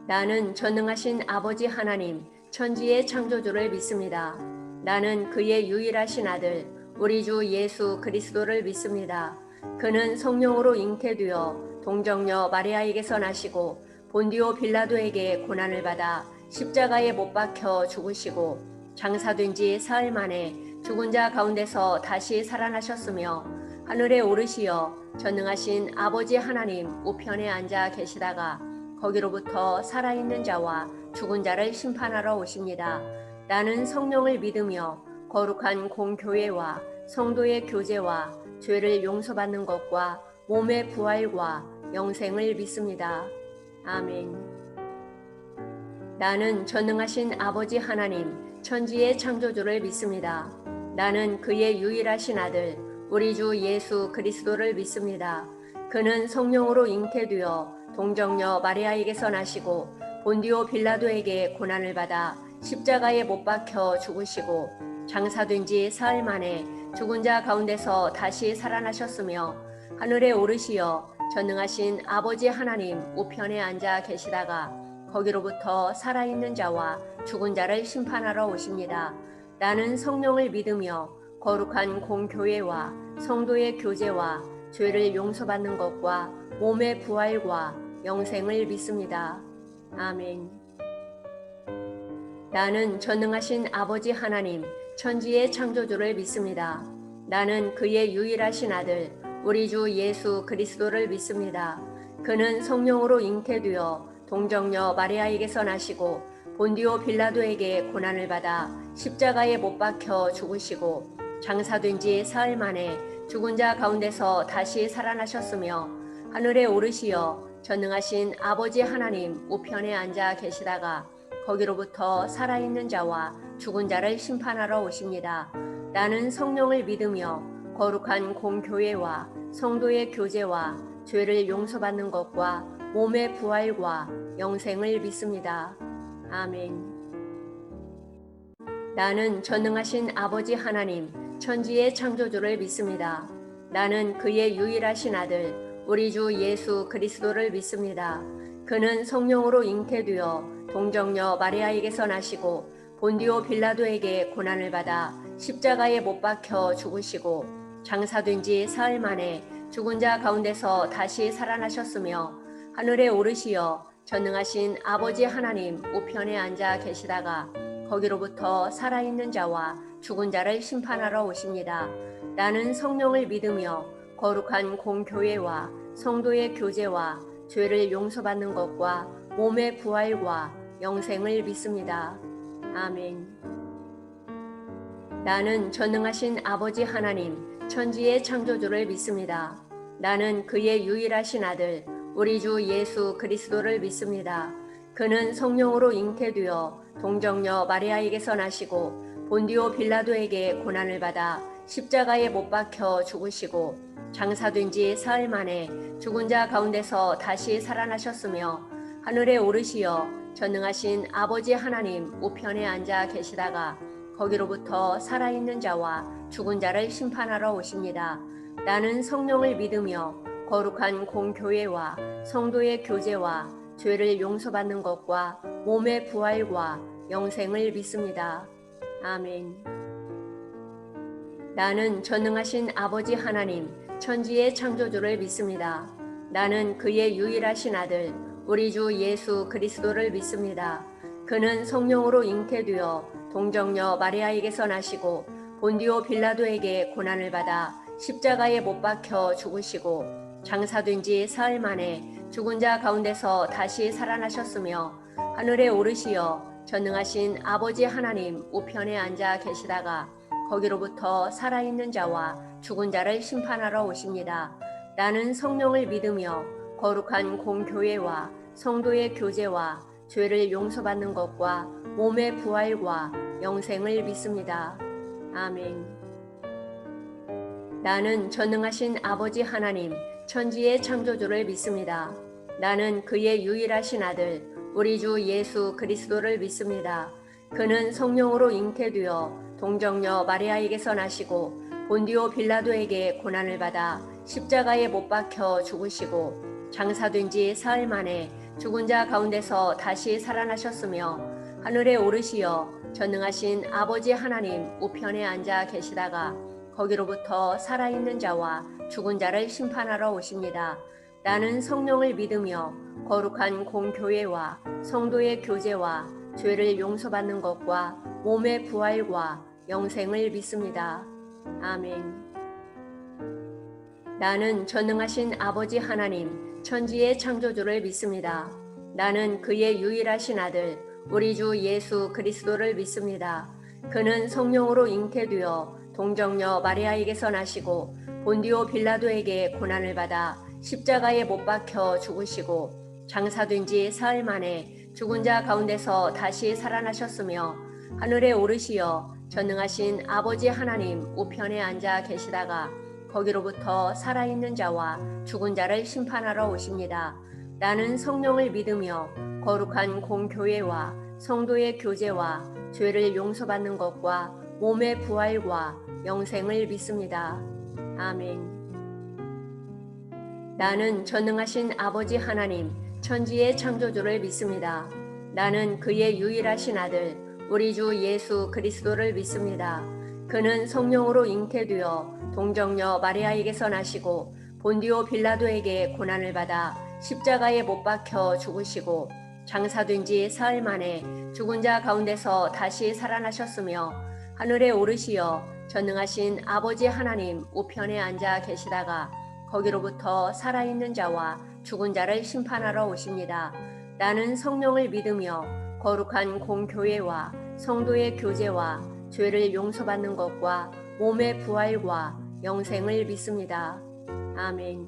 Speaker 1: 나는 전능하신 아버지 하나님 천지의 창조주를 믿습니다. 나는 그의 유일하신 아들 우리 주 예수 그리스도를 믿습니다. 그는 성령으로 잉태되어 동정녀 마리아에게서 나시고 본디오 빌라도에게 고난을 받아 십자가에 못 박혀 죽으시고 장사된 지 사흘 만에 죽은 자 가운데서 다시 살아나셨으며 하늘에 오르시어 전능하신 아버지 하나님 우편에 앉아 계시다가 거기로부터 살아있는 자와 죽은 자를 심판하러 오십니다. 나는 성령을 믿으며 거룩한 공교회와 성도의 교제와 죄를 용서받는 것과 몸의 부활과 영생을 믿습니다. 아멘. 나는 전능하신 아버지 하나님, 천지의 창조주를 믿습니다. 나는 그의 유일하신 아들, 우리 주 예수 그리스도를 믿습니다. 그는 성령으로 잉태되어 동정녀 마리아에게서 나시고 본디오 빌라도에게 고난을 받아 십자가에 못 박혀 죽으시고 장사된 지 사흘 만에 죽은 자 가운데서 다시 살아나셨으며 하늘에 오르시어 전능하신 아버지 하나님 우편에 앉아 계시다가 거기로부터 살아있는 자와 죽은 자를 심판하러 오십니다. 나는 성령을 믿으며 거룩한 공교회와 성도의 교제와 죄를 용서받는 것과 몸의 부활과 영생을 믿습니다. 아멘. 나는 전능하신 아버지 하나님, 천지의 창조주를 믿습니다. 나는 그의 유일하신 아들, 우리 주 예수 그리스도를 믿습니다. 그는 성령으로 잉태되어 동정녀 마리아에게서 나시고 본디오 빌라도에게 고난을 받아 십자가에 못 박혀 죽으시고 장사된 지 사흘 만에 죽은 자 가운데서 다시 살아나셨으며 하늘에 오르시어 전능하신 아버지 하나님 우편에 앉아 계시다가 거기로부터 살아있는 자와 죽은 자를 심판하러 오십니다. 나는 성령을 믿으며 거룩한 공교회와 성도의 교제와 죄를 용서받는 것과 몸의 부활과 영생을 믿습니다. 아멘. 나는 전능하신 아버지 하나님, 천지의 창조주를 믿습니다. 나는 그의 유일하신 아들, 우리 주 예수 그리스도를 믿습니다. 그는 성령으로 잉태되어 동정녀 마리아에게서 나시고 본디오 빌라도에게 고난을 받아 십자가에 못 박혀 죽으시고 장사된 지 사흘 만에 죽은 자 가운데서 다시 살아나셨으며 하늘에 오르시어 전능하신 아버지 하나님 우편에 앉아 계시다가 거기로부터 살아있는 자와 죽은 자를 심판하러 오십니다. 나는 성령을 믿으며 거룩한 공교회와 성도의 교제와 죄를 용서받는 것과 몸의 부활과 영생을 믿습니다. 아멘. 나는 전능하신 아버지 하나님, 천지의 창조주를 믿습니다. 나는 그의 유일하신 아들, 우리 주 예수 그리스도를 믿습니다. 그는 성령으로 잉태되어 동정녀 마리아에게서 나시고 본디오 빌라도에게 고난을 받아 십자가에 못 박혀 죽으시고 장사된 지 사흘 만에 죽은 자 가운데서 다시 살아나셨으며 하늘에 오르시어 전능하신 아버지 하나님 우편에 앉아 계시다가 거기로부터 살아있는 자와 죽은 자를 심판하러 오십니다. 나는 성령을 믿으며 거룩한 공교회와 성도의 교제와 죄를 용서받는 것과 몸의 부활과 영생을 믿습니다. 아멘. 나는 전능하신 아버지 하나님, 천지의 창조주를 믿습니다. 나는 그의 유일하신 아들, 우리 주 예수 그리스도를 믿습니다. 그는 성령으로 잉태되어 동정녀 마리아에게서 나시고 본디오 빌라도에게 고난을 받아 십자가에 못 박혀 죽으시고 장사된 지 사흘 만에 죽은 자 가운데서 다시 살아나셨으며 하늘에 오르시어 전능하신 아버지 하나님 우편에 앉아 계시다가 거기로부터 살아있는 자와 죽은 자를 심판하러 오십니다. 나는 성령을 믿으며 거룩한 공교회와 성도의 교제와 죄를 용서받는 것과 몸의 부활과 영생을 믿습니다. 아멘. 나는 전능하신 아버지 하나님, 천지의 창조주를 믿습니다. 나는 그의 유일하신 아들, 우리 주 예수 그리스도를 믿습니다. 그는 성령으로 잉태되어 동정녀 마리아에게서 나시고 본디오 빌라도에게 고난을 받아 십자가에 못 박혀 죽으시고 장사된 지 사흘 만에 죽은 자 가운데서 다시 살아나셨으며 하늘에 오르시어 전능하신 아버지 하나님 우편에 앉아 계시다가 거기로부터 살아있는 자와 죽은 자를 심판하러 오십니다. 나는 성령을 믿으며 거룩한 공교회와 성도의 교제와 죄를 용서받는 것과 몸의 부활과 영생을 믿습니다. 아멘. 나는 전능하신 아버지 하나님, 천지의 창조주를 믿습니다. 나는 그의 유일하신 아들, 우리 주 예수 그리스도를 믿습니다. 그는 성령으로 잉태되어 동정녀 마리아에게서 나시고 본디오 빌라도에게 고난을 받아 십자가에 못 박혀 죽으시고 장사된 지 사흘 만에 죽은 자 가운데서 다시 살아나셨으며 하늘에 오르시어 전능하신 아버지 하나님 우편에 앉아 계시다가 거기로부터 살아있는 자와 죽은 자를 심판하러 오십니다. 나는 성령을 믿으며 거룩한 공교회와 성도의 교제와 죄를 용서받는 것과 몸의 부활과 영생을 믿습니다. 아멘. 나는 전능하신 아버지 하나님 천지의 창조주를 믿습니다. 나는 그의 유일하신 아들 우리 주 예수 그리스도를 믿습니다. 그는 성령으로 잉태되어 동정녀 마리아에게서 나시고 본디오 빌라도에게 고난을 받아 십자가에 못 박혀 죽으시고 장사된 지 사흘 만에 죽은 자 가운데서 다시 살아나셨으며 하늘에 오르시어 전능하신 아버지 하나님 우편에 앉아 계시다가 거기로부터 살아있는 자와 죽은 자를 심판하러 오십니다. 나는 성령을 믿으며 거룩한 공교회와 성도의 교제와 죄를 용서받는 것과 몸의 부활과 영생을 믿습니다. 아멘.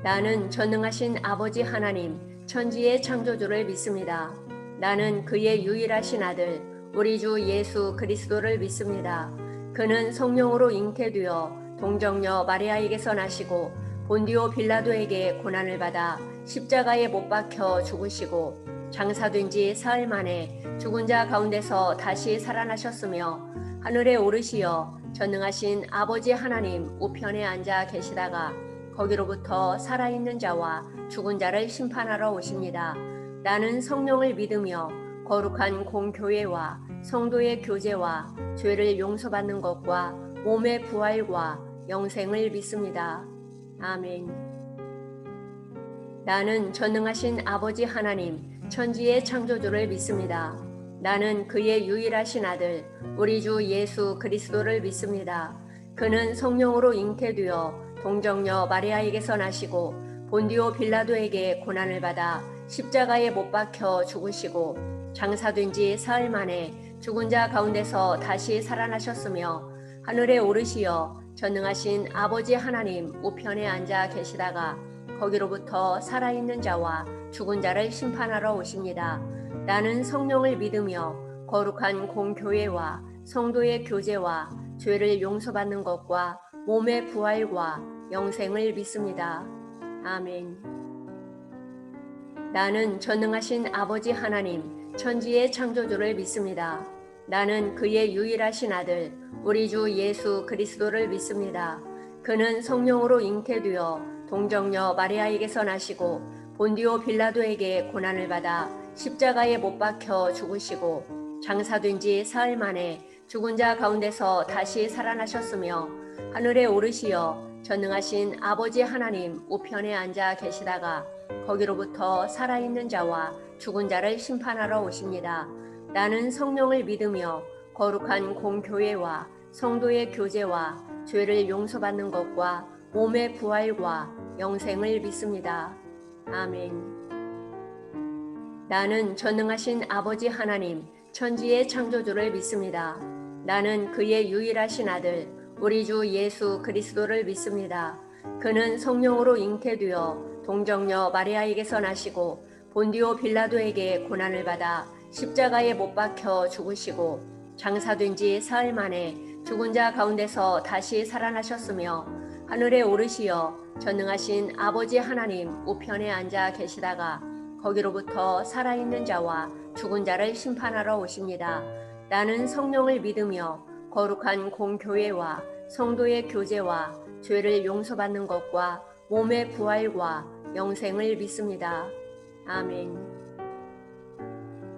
Speaker 1: 나는 전능하신 아버지 하나님 천지의 창조주를 믿습니다. 나는 그의 유일하신 아들 우리 주 예수 그리스도를 믿습니다. 그는 성령으로 잉태되어 동정녀 마리아에게서 나시고 본디오 빌라도에게 고난을 받아 십자가에 못 박혀 죽으시고 장사된 지 사흘 만에 죽은 자 가운데서 다시 살아나셨으며 하늘에 오르시어 전능하신 아버지 하나님 우편에 앉아 계시다가 거기로부터 살아있는 자와 죽은 자를 심판하러 오십니다. 나는 성령을 믿으며 거룩한 공교회와 성도의 교제와 죄를 용서받는 것과 몸의 부활과 영생을 믿습니다. 아멘. 나는 전능하신 아버지 하나님 천지의 창조주를 믿습니다. 나는 그의 유일하신 아들 우리 주 예수 그리스도를 믿습니다. 그는 성령으로 잉태되어 동정녀 마리아에게서 나시고 본디오 빌라도에게 고난을 받아 십자가에 못 박혀 죽으시고 장사된 지 사흘 만에 죽은 자 가운데서 다시 살아나셨으며 하늘에 오르시어 전능하신 아버지 하나님 우편에 앉아 계시다가 거기로부터 살아있는 자와 죽은 자를 심판하러 오십니다. 나는 성령을 믿으며 거룩한 공교회와 성도의 교제와 죄를 용서받는 것과 몸의 부활과 영생을 믿습니다. 아멘. 나는 전능하신 아버지 하나님 천지의 창조주를 믿습니다. 나는 그의 유일하신 아들 우리 주 예수 그리스도를 믿습니다. 그는 성령으로 잉태되어 동정녀 마리아에게서 나시고 본디오 빌라도에게 고난을 받아 십자가에 못 박혀 죽으시고 장사된 지 사흘 만에 죽은 자 가운데서 다시 살아나셨으며 하늘에 오르시어 전능하신 아버지 하나님 우편에 앉아 계시다가 거기로부터 살아있는 자와 죽은 자를 심판하러 오십니다. 나는 성령을 믿으며 거룩한 공교회와 성도의 교제와 죄를 용서받는 것과 몸의 부활과 영생을 믿습니다. 아멘. 나는 전능하신 아버지 하나님 천지의 창조주를 믿습니다. 나는 그의 유일하신 아들 우리 주 예수 그리스도를 믿습니다. 그는 성령으로 잉태되어 동정녀 마리아에게서 나시고 본디오 빌라도에게 고난을 받아 십자가에 못 박혀 죽으시고 장사된 지 사흘 만에 죽은 자 가운데서 다시 살아나셨으며 하늘에 오르시어 전능하신 아버지 하나님 우편에 앉아 계시다가 거기로부터 살아있는 자와 죽은 자를 심판하러 오십니다. 나는 성령을 믿으며 거룩한 공교회와 성도의 교제와 죄를 용서받는 것과 몸의 부활과 영생을 믿습니다. 아멘.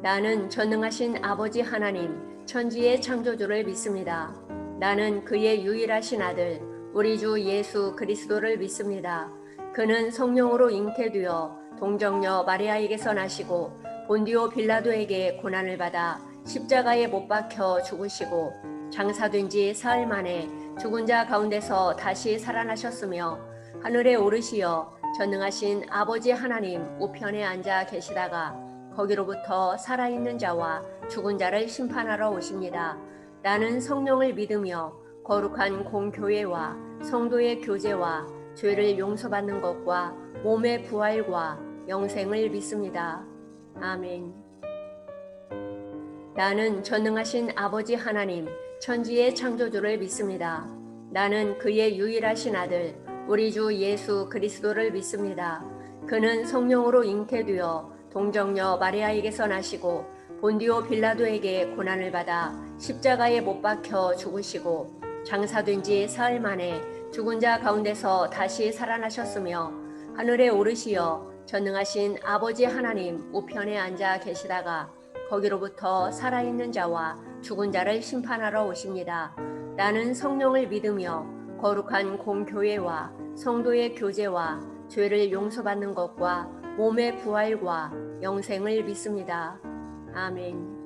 Speaker 1: 나는 전능하신 아버지 하나님 천지의 창조주를 믿습니다. 나는 그의 유일하신 아들 우리 주 예수 그리스도를 믿습니다. 그는 성령으로 잉태되어 동정녀 마리아에게서 나시고 본디오 빌라도에게 고난을 받아 십자가에 못 박혀 죽으시고 장사된 지 사흘 만에 죽은 자 가운데서 다시 살아나셨으며 하늘에 오르시어 전능하신 아버지 하나님 우편에 앉아 계시다가 거기로부터 살아있는 자와 죽은 자를 심판하러 오십니다. 나는 성령을 믿으며 거룩한 공교회와 성도의 교제와 죄를 용서받는 것과 몸의 부활과 영생을 믿습니다. 아멘. 나는 전능하신 아버지 하나님, 천지의 창조주를 믿습니다. 나는 그의 유일하신 아들, 우리 주 예수 그리스도를 믿습니다. 그는 성령으로 잉태되어 동정녀 마리아에게서 나시고 본디오 빌라도에게 고난을 받아 십자가에 못 박혀 죽으시고 장사된 지 사흘 만에 죽은 자 가운데서 다시 살아나셨으며 하늘에 오르시어 전능하신 아버지 하나님 우편에 앉아 계시다가 거기로부터 살아있는 자와 죽은 자를 심판하러 오십니다. 나는 성령을 믿으며 거룩한 공교회와 성도의 교제와 죄를 용서받는 것과 몸의 부활과 영생을 믿습니다. 아멘.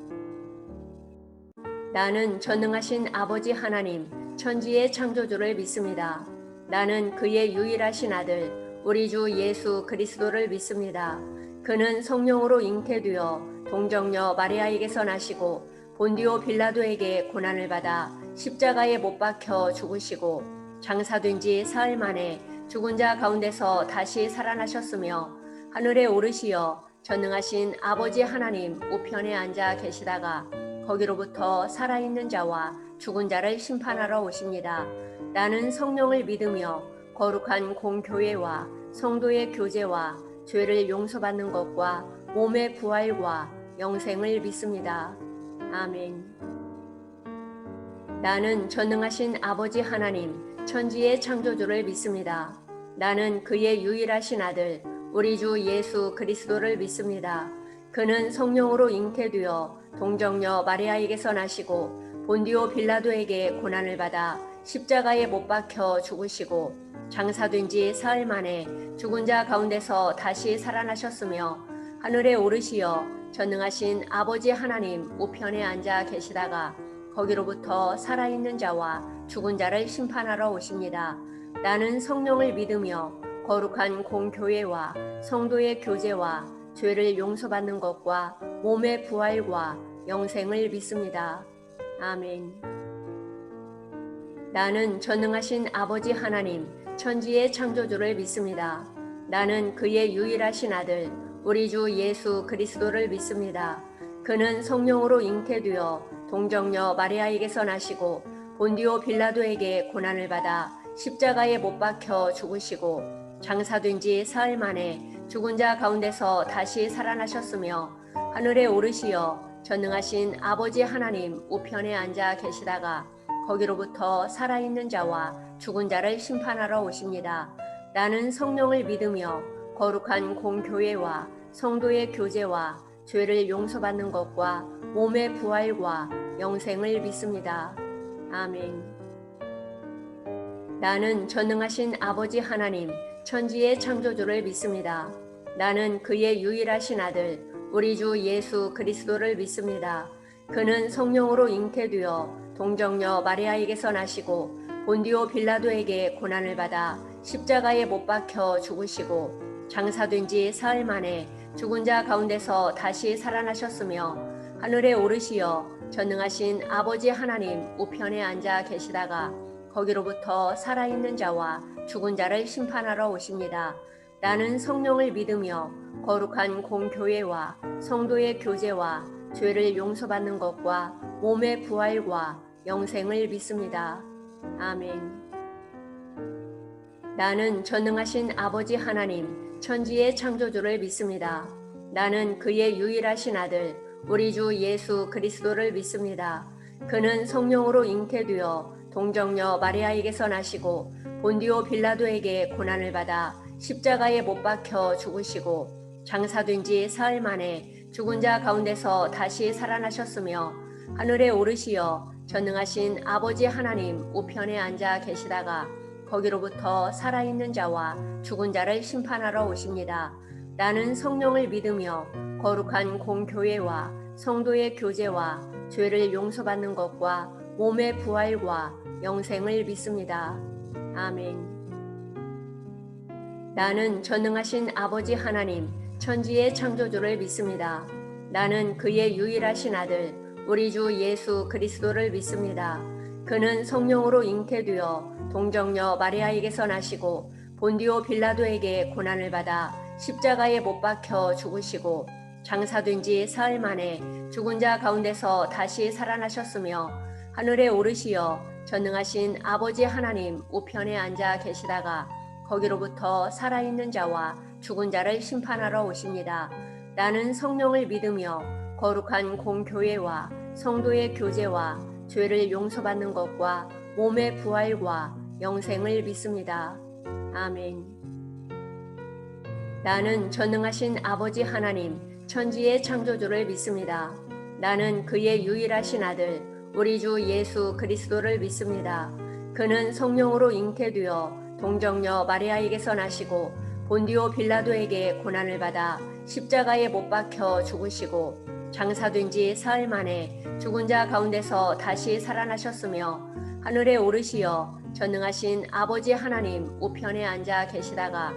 Speaker 1: 나는 전능하신 아버지 하나님, 천지의 창조주를 믿습니다. 나는 그의 유일하신 아들, 우리 주 예수 그리스도를 믿습니다. 그는 성령으로 잉태되어 동정녀 마리아에게서 나시고 본디오 빌라도에게 고난을 받아 십자가에 못 박혀 죽으시고 장사된 지 사흘 만에 죽은 자 가운데서 다시 살아나셨으며 하늘에 오르시어 전능하신 아버지 하나님 우편에 앉아 계시다가 거기로부터 살아있는 자와 죽은 자를 심판하러 오십니다. 나는 성령을 믿으며 거룩한 공교회와 성도의 교제와 죄를 용서받는 것과 몸의 부활과 영생을 믿습니다. 아멘. 나는 전능하신 아버지 하나님, 천지의 창조주를 믿습니다. 나는 그의 유일하신 아들, 우리 주 예수 그리스도를 믿습니다. 그는 성령으로 잉태되어 동정녀 마리아에게서 나시고 본디오 빌라도에게 고난을 받아 십자가에 못 박혀 죽으시고 장사된 지 사흘 만에 죽은 자 가운데서 다시 살아나셨으며 하늘에 오르시어 전능하신 아버지 하나님 우편에 앉아 계시다가 거기로부터 살아있는 자와 죽은 자를 심판하러 오십니다. 나는 성령을 믿으며 거룩한 공교회와 성도의 교제와 죄를 용서받는 것과 몸의 부활과 영생을 믿습니다. 아멘. 나는 전능하신 아버지 하나님, 천지의 창조주를 믿습니다. 나는 그의 유일하신 아들, 우리 주 예수 그리스도를 믿습니다. 그는 성령으로 잉태되어 동정녀 마리아에게서 나시고 본디오 빌라도에게 고난을 받아 십자가에 못 박혀 죽으시고 장사된 지 사흘 만에 죽은 자 가운데서 다시 살아나셨으며 하늘에 오르시어 전능하신 아버지 하나님 우편에 앉아 계시다가 거기로부터 살아있는 자와 죽은 자를 심판하러 오십니다. 나는 성령을 믿으며 거룩한 공교회와 성도의 교제와 죄를 용서받는 것과 몸의 부활과 영생을 믿습니다. 아멘. 나는 전능하신 아버지 하나님, 천지의 창조주를 믿습니다. 나는 그의 유일하신 아들, 우리 주 예수 그리스도를 믿습니다. 그는 성령으로 잉태되어 동정녀 마리아에게서 나시고 본디오 빌라도에게 고난을 받아 십자가에 못 박혀 죽으시고 장사된 지 사흘 만에 죽은 자 가운데서 다시 살아나셨으며 하늘에 오르시어 전능하신 아버지 하나님 우편에 앉아 계시다가 거기로부터 살아있는 자와 죽은 자를 심판하러 오십니다. 나는 성령을 믿으며 거룩한 공교회와 성도의 교제와 죄를 용서받는 것과 몸의 부활과 영생을 믿습니다. 아멘. 나는 전능하신 아버지 하나님, 천지의 창조주를 믿습니다. 나는 그의 유일하신 아들, 우리 주 예수 그리스도를 믿습니다. 그는 성령으로 잉태되어 동정녀 마리아에게서 나시고 본디오 빌라도에게 고난을 받아 십자가에 못 박혀 죽으시고 장사된 지 사흘 만에 죽은 자 가운데서 다시 살아나셨으며 하늘에 오르시어 전능하신 아버지 하나님 우편에 앉아 계시다가 거기로부터 살아있는 자와 죽은 자를 심판하러 오십니다. 나는 성령을 믿으며 거룩한 공교회와 성도의 교제와 죄를 용서받는 것과 몸의 부활과 영생을 믿습니다. 아멘. 나는 전능하신 아버지 하나님, 천지의 창조주를 믿습니다. 나는 그의 유일하신 아들, 우리 주 예수 그리스도를 믿습니다. 그는 성령으로 잉태되어 동정녀 마리아에게서 나시고 본디오 빌라도에게 고난을 받아 십자가에 못 박혀 죽으시고 장사된 지 사흘 만에 죽은 자 가운데서 다시 살아나셨으며 하늘에 오르시어 전능하신 아버지 하나님 우편에 앉아 계시다가 거기로부터 살아있는 자와 죽은 자를 심판하러 오십니다. 나는 성령을 믿으며 거룩한 공교회와 성도의 교제와 죄를 용서받는 것과 몸의 부활과 영생을 믿습니다. 아멘. 나는 전능하신 아버지 하나님 천지의 창조주를 믿습니다. 나는 그의 유일하신 아들 우리 주 예수 그리스도를 믿습니다. 그는 성령으로 잉태되어 동정녀 마리아에게서 나시고 본디오 빌라도에게 고난을 받아 십자가에 못 박혀 죽으시고 장사된 지 사흘 만에 죽은 자 가운데서 다시 살아나셨으며 하늘에 오르시어 전능하신 아버지 하나님 우편에 앉아 계시다가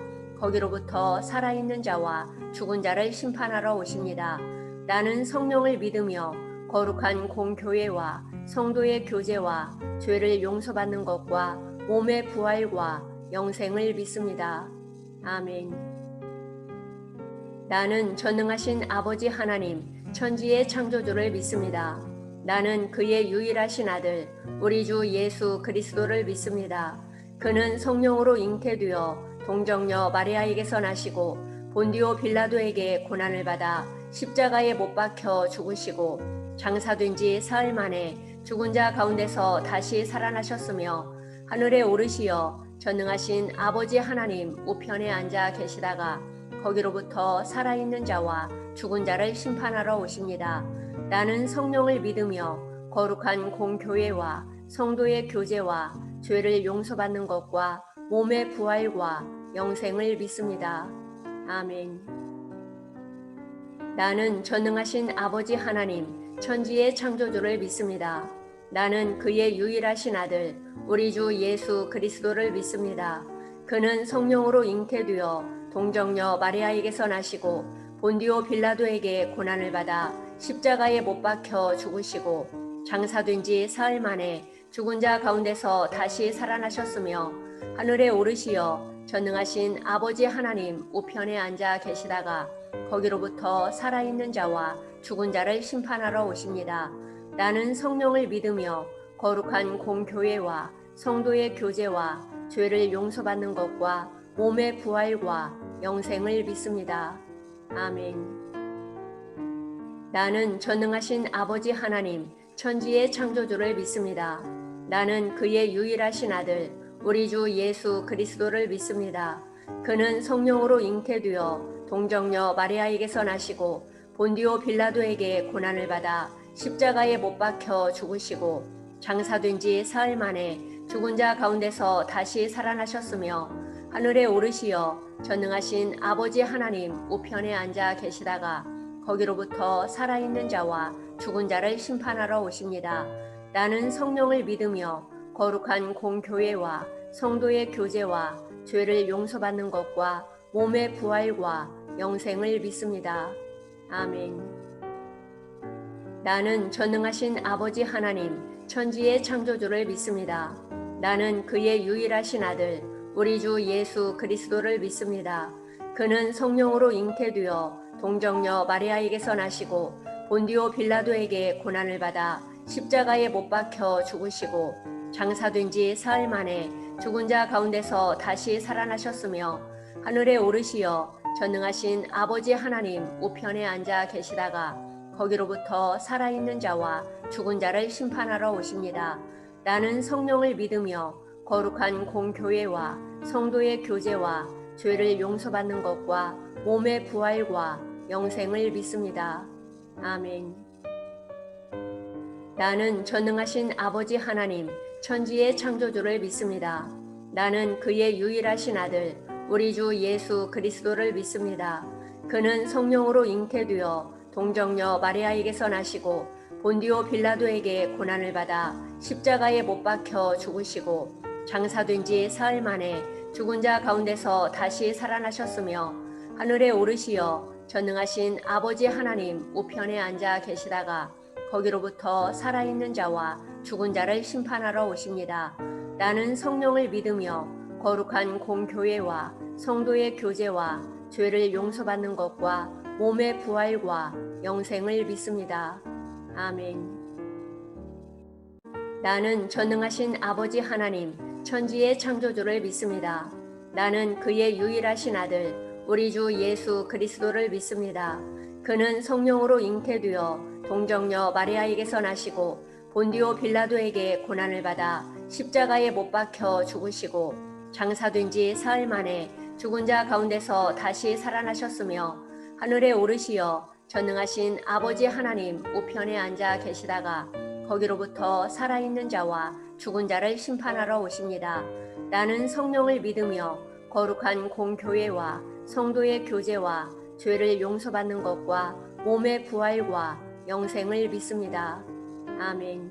Speaker 1: 거기로부터 살아있는 자와 죽은 자를 심판하러 오십니다. 나는 성령을 믿으며 거룩한 공교회와 성도의 교제와 죄를 용서받는 것과 몸의 부활과 영생을 믿습니다. 아멘. 나는 전능하신 아버지 하나님 천지의 창조주를 믿습니다. 나는 그의 유일하신 아들 우리 주 예수 그리스도를 믿습니다. 그는 성령으로 잉태되어 동정녀 마리아에게서 나시고 본디오 빌라도에게 고난을 받아 십자가에 못 박혀 죽으시고 장사된 지 사흘 만에 죽은 자 가운데서 다시 살아나셨으며 하늘에 오르시어 전능하신 아버지 하나님 우편에 앉아 계시다가 거기로부터 살아있는 자와 죽은 자를 심판하러 오십니다. 나는 성령을 믿으며 거룩한 공교회와 성도의 교제와 죄를 용서받는 것과 몸의 부활과 영생을 믿습니다. 아멘. 나는 전능하신 아버지 하나님 천지의 창조주를 믿습니다. 나는 그의 유일하신 아들 우리 주 예수 그리스도를 믿습니다. 그는 성령으로 잉태되어 동정녀 마리아에게서 나시고 본디오 빌라도에게 고난을 받아 십자가에 못 박혀 죽으시고 장사된 지 사흘 만에 죽은 자 가운데서 다시 살아나셨으며 하늘에 오르시어 전능하신 아버지 하나님 우편에 앉아 계시다가 거기로부터 살아있는 자와 죽은 자를 심판하러 오십니다. 나는 성령을 믿으며 거룩한 공교회와 성도의 교제와 죄를 용서받는 것과 몸의 부활과 영생을 믿습니다. 아멘. 나는 전능하신 아버지 하나님 천지의 창조주를 믿습니다. 나는 그의 유일하신 아들 우리 주 예수 그리스도를 믿습니다. 그는 성령으로 잉태되어 동정녀 마리아에게서 나시고 본디오 빌라도에게 고난을 받아 십자가에 못 박혀 죽으시고 장사된 지 사흘 만에 죽은 자 가운데서 다시 살아나셨으며 하늘에 오르시어 전능하신 아버지 하나님 우편에 앉아 계시다가 거기로부터 살아있는 자와 죽은 자를 심판하러 오십니다. 나는 성령을 믿으며 거룩한 공교회와 성도의 교제와 죄를 용서받는 것과 몸의 부활과 영생을 믿습니다. 아멘. 나는 전능하신 아버지 하나님 천지의 창조주를 믿습니다. 나는 그의 유일하신 아들 우리 주 예수 그리스도를 믿습니다. 그는 성령으로 잉태되어 동정녀 마리아에게서 나시고 본디오 빌라도에게 고난을 받아 십자가에 못 박혀 죽으시고 장사된 지 사흘 만에 죽은 자 가운데서 다시 살아나셨으며 하늘에 오르시어 전능하신 아버지 하나님 우편에 앉아 계시다가 거기로부터 살아있는 자와 죽은 자를 심판하러 오십니다. 나는 성령을 믿으며 거룩한 공교회와 성도의 교제와 죄를 용서받는 것과 몸의 부활과 영생을 믿습니다. 아멘. 나는 전능하신 아버지 하나님 천지의 창조주를 믿습니다. 나는 그의 유일하신 아들 우리 주 예수 그리스도를 믿습니다. 그는 성령으로 잉태되어 동정녀 마리아에게서 나시고 본디오 빌라도에게 고난을 받아 십자가에 못 박혀 죽으시고 장사된 지 사흘 만에 죽은 자 가운데서 다시 살아나셨으며 하늘에 오르시어 전능하신 아버지 하나님 우편에 앉아 계시다가 거기로부터 살아있는 자와 죽은 자를 심판하러 오십니다. 나는 성령을 믿으며 거룩한 공교회와 성도의 교제와 죄를 용서받는 것과 몸의 부활과 영생을 믿습니다. 아멘. 나는 전능하신 아버지 하나님, 천지의 창조주를 믿습니다. 나는 그의 유일하신 아들, 우리 주 예수 그리스도를 믿습니다. 그는 성령으로 잉태되어 동정녀 마리아에게서 나시고 본디오 빌라도에게 고난을 받아 십자가에 못 박혀 죽으시고 장사된 지 사흘 만에 죽은 자 가운데서 다시 살아나셨으며 하늘에 오르시어 전능하신 아버지 하나님 우편에 앉아 계시다가 거기로부터 살아있는 자와 죽은 자를 심판하러 오십니다. 나는 성령을 믿으며 거룩한 공교회와 성도의 교제와 죄를 용서받는 것과 몸의 부활과 영생을 믿습니다. 아멘.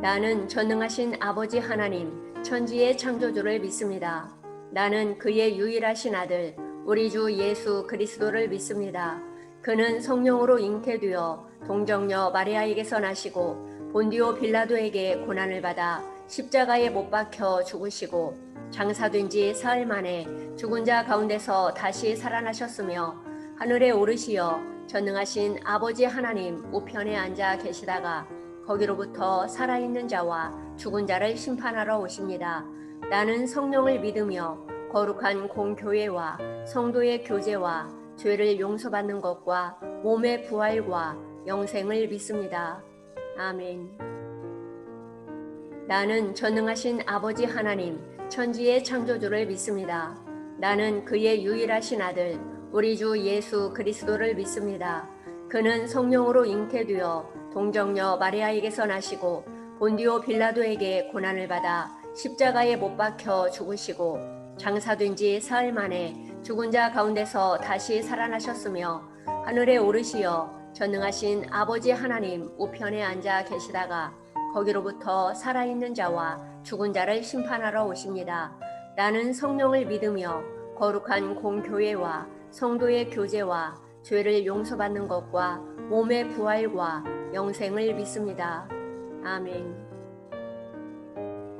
Speaker 1: 나는 전능하신 아버지 하나님, 천지의 창조주를 믿습니다. 나는 그의 유일하신 아들, 우리 주 예수 그리스도를 믿습니다. 그는 성령으로 잉태되어 동정녀 마리아에게서 나시고 본디오 빌라도에게 고난을 받아 십자가에 못 박혀 죽으시고 장사된 지 사흘 만에 죽은 자 가운데서 다시 살아나셨으며 하늘에 오르시어 전능하신 아버지 하나님 우편에 앉아 계시다가 거기로부터 살아있는 자와 죽은 자를 심판하러 오십니다. 나는 성령을 믿으며 거룩한 공교회와 성도의 교제와 죄를 용서받는 것과 몸의 부활과 영생을 믿습니다. 아멘. 나는 전능하신 아버지 하나님, 천지의 창조주를 믿습니다. 나는 그의 유일하신 아들, 우리 주 예수 그리스도를 믿습니다. 그는 성령으로 잉태되어 동정녀 마리아에게서 나시고 본디오 빌라도에게 고난을 받아 십자가에 못 박혀 죽으시고 장사된 지 사흘 만에 죽은 자 가운데서 다시 살아나셨으며 하늘에 오르시어 전능하신 아버지 하나님 우편에 앉아 계시다가 거기로부터 살아있는 자와 죽은 자를 심판하러 오십니다. 나는 성령을 믿으며 거룩한 공교회와 성도의 교제와 죄를 용서받는 것과 몸의 부활과 영생을 믿습니다. 아멘.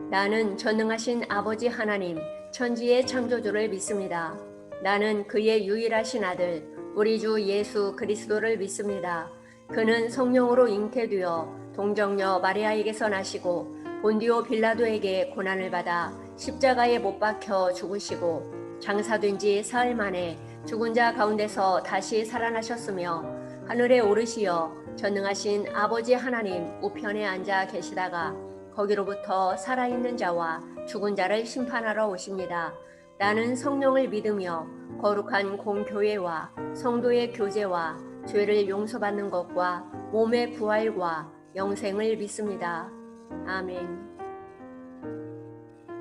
Speaker 1: 나는 전능하신 아버지 하나님, 천지의 창조주를 믿습니다. 나는 그의 유일하신 아들, 우리 주 예수 그리스도를 믿습니다. 그는 성령으로 잉태되어 동정녀 마리아에게서 나시고 본디오 빌라도에게 고난을 받아 십자가에 못 박혀 죽으시고 장사된 지 사흘 만에 죽은 자 가운데서 다시 살아나셨으며 하늘에 오르시어 전능하신 아버지 하나님 우편에 앉아 계시다가 거기로부터 살아있는 자와 죽은 자를 심판하러 오십니다. 나는 성령을 믿으며 거룩한 공교회와 성도의 교제와 죄를 용서받는 것과 몸의 부활과 영생을 믿습니다. 아멘.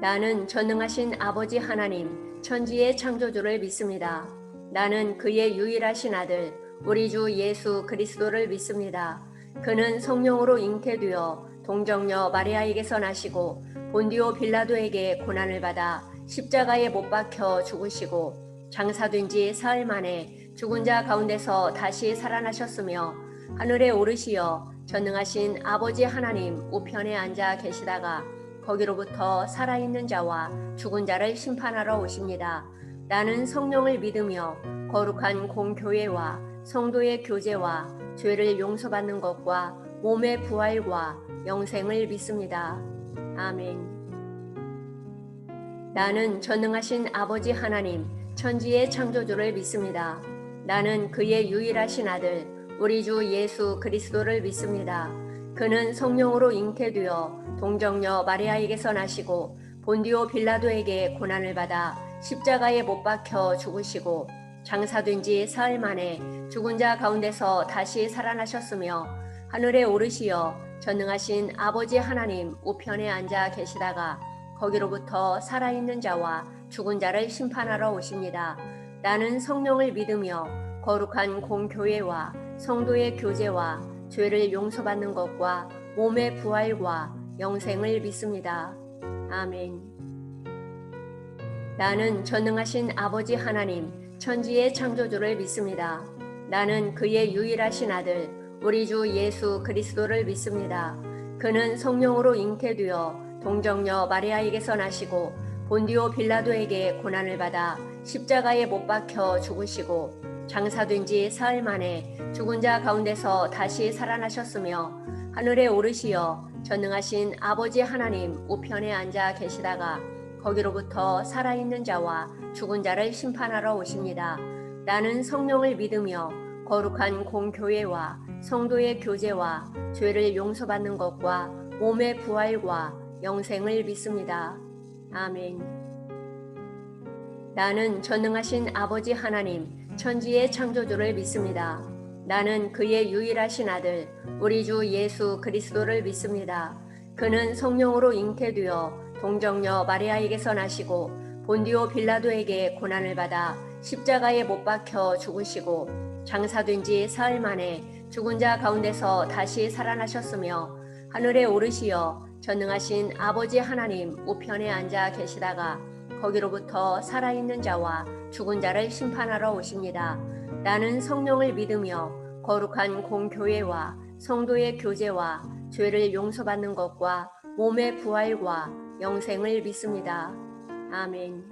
Speaker 1: 나는 전능하신 아버지 하나님, 천지의 창조주를 믿습니다. 나는 그의 유일하신 아들, 우리 주 예수 그리스도를 믿습니다. 그는 성령으로 잉태되어 동정녀 마리아에게서 나시고 본디오 빌라도에게 고난을 받아 십자가에 못 박혀 죽으시고 장사된 지 사흘 만에 죽은 자 가운데서 다시 살아나셨으며 하늘에 오르시어 전능하신 아버지 하나님 우편에 앉아 계시다가 거기로부터 살아있는 자와 죽은 자를 심판하러 오십니다. 나는 성령을 믿으며 거룩한 공교회와 성도의 교제와 죄를 용서받는 것과 몸의 부활과 영생을 믿습니다. 아멘. 나는 전능하신 아버지 하나님, 천지의 창조주를 믿습니다. 나는 그의 유일하신 아들, 우리 주 예수 그리스도를 믿습니다. 그는 성령으로 잉태되어 동정녀 마리아에게서 나시고 본디오 빌라도에게 고난을 받아 십자가에 못 박혀 죽으시고 장사된 지 사흘 만에 죽은 자 가운데서 다시 살아나셨으며 하늘에 오르시어 전능하신 아버지 하나님 우편에 앉아 계시다가 거기로부터 살아있는 자와 죽은 자를 심판하러 오십니다. 나는 성령을 믿으며 거룩한 공교회와 성도의 교제와 죄를 용서받는 것과 몸의 부활과 영생을 믿습니다. 아멘. 나는 전능하신 아버지 하나님, 천지의 창조주를 믿습니다. 나는 그의 유일하신 아들, 우리 주 예수 그리스도를 믿습니다. 그는 성령으로 잉태되어 동정녀 마리아에게서 나시고 본디오 빌라도에게 고난을 받아 십자가에 못 박혀 죽으시고 장사된 지 사흘 만에 죽은 자 가운데서 다시 살아나셨으며 하늘에 오르시어 전능하신 아버지 하나님 우편에 앉아 계시다가 거기로부터 살아있는 자와 죽은 자를 심판하러 오십니다. 나는 성령을 믿으며 거룩한 공교회와 성도의 교제와 죄를 용서받는 것과 몸의 부활과 영생을 믿습니다. 아멘. 나는 전능하신 아버지 하나님 천지의 창조주를 믿습니다. 나는 그의 유일하신 아들 우리 주 예수 그리스도를 믿습니다. 그는 성령으로 잉태되어 동정녀 마리아에게서 나시고 본디오 빌라도에게 고난을 받아 십자가에 못 박혀 죽으시고 장사된 지 사흘 만에 죽은 자 가운데서 다시 살아나셨으며 하늘에 오르시어 전능하신 아버지 하나님 우편에 앉아 계시다가 거기로부터 살아있는 자와 죽은 자를 심판하러 오십니다. 나는 성령을 믿으며 거룩한 공교회와 성도의 교제와 죄를 용서받는 것과 몸의 부활과 영생을 믿습니다. 아멘.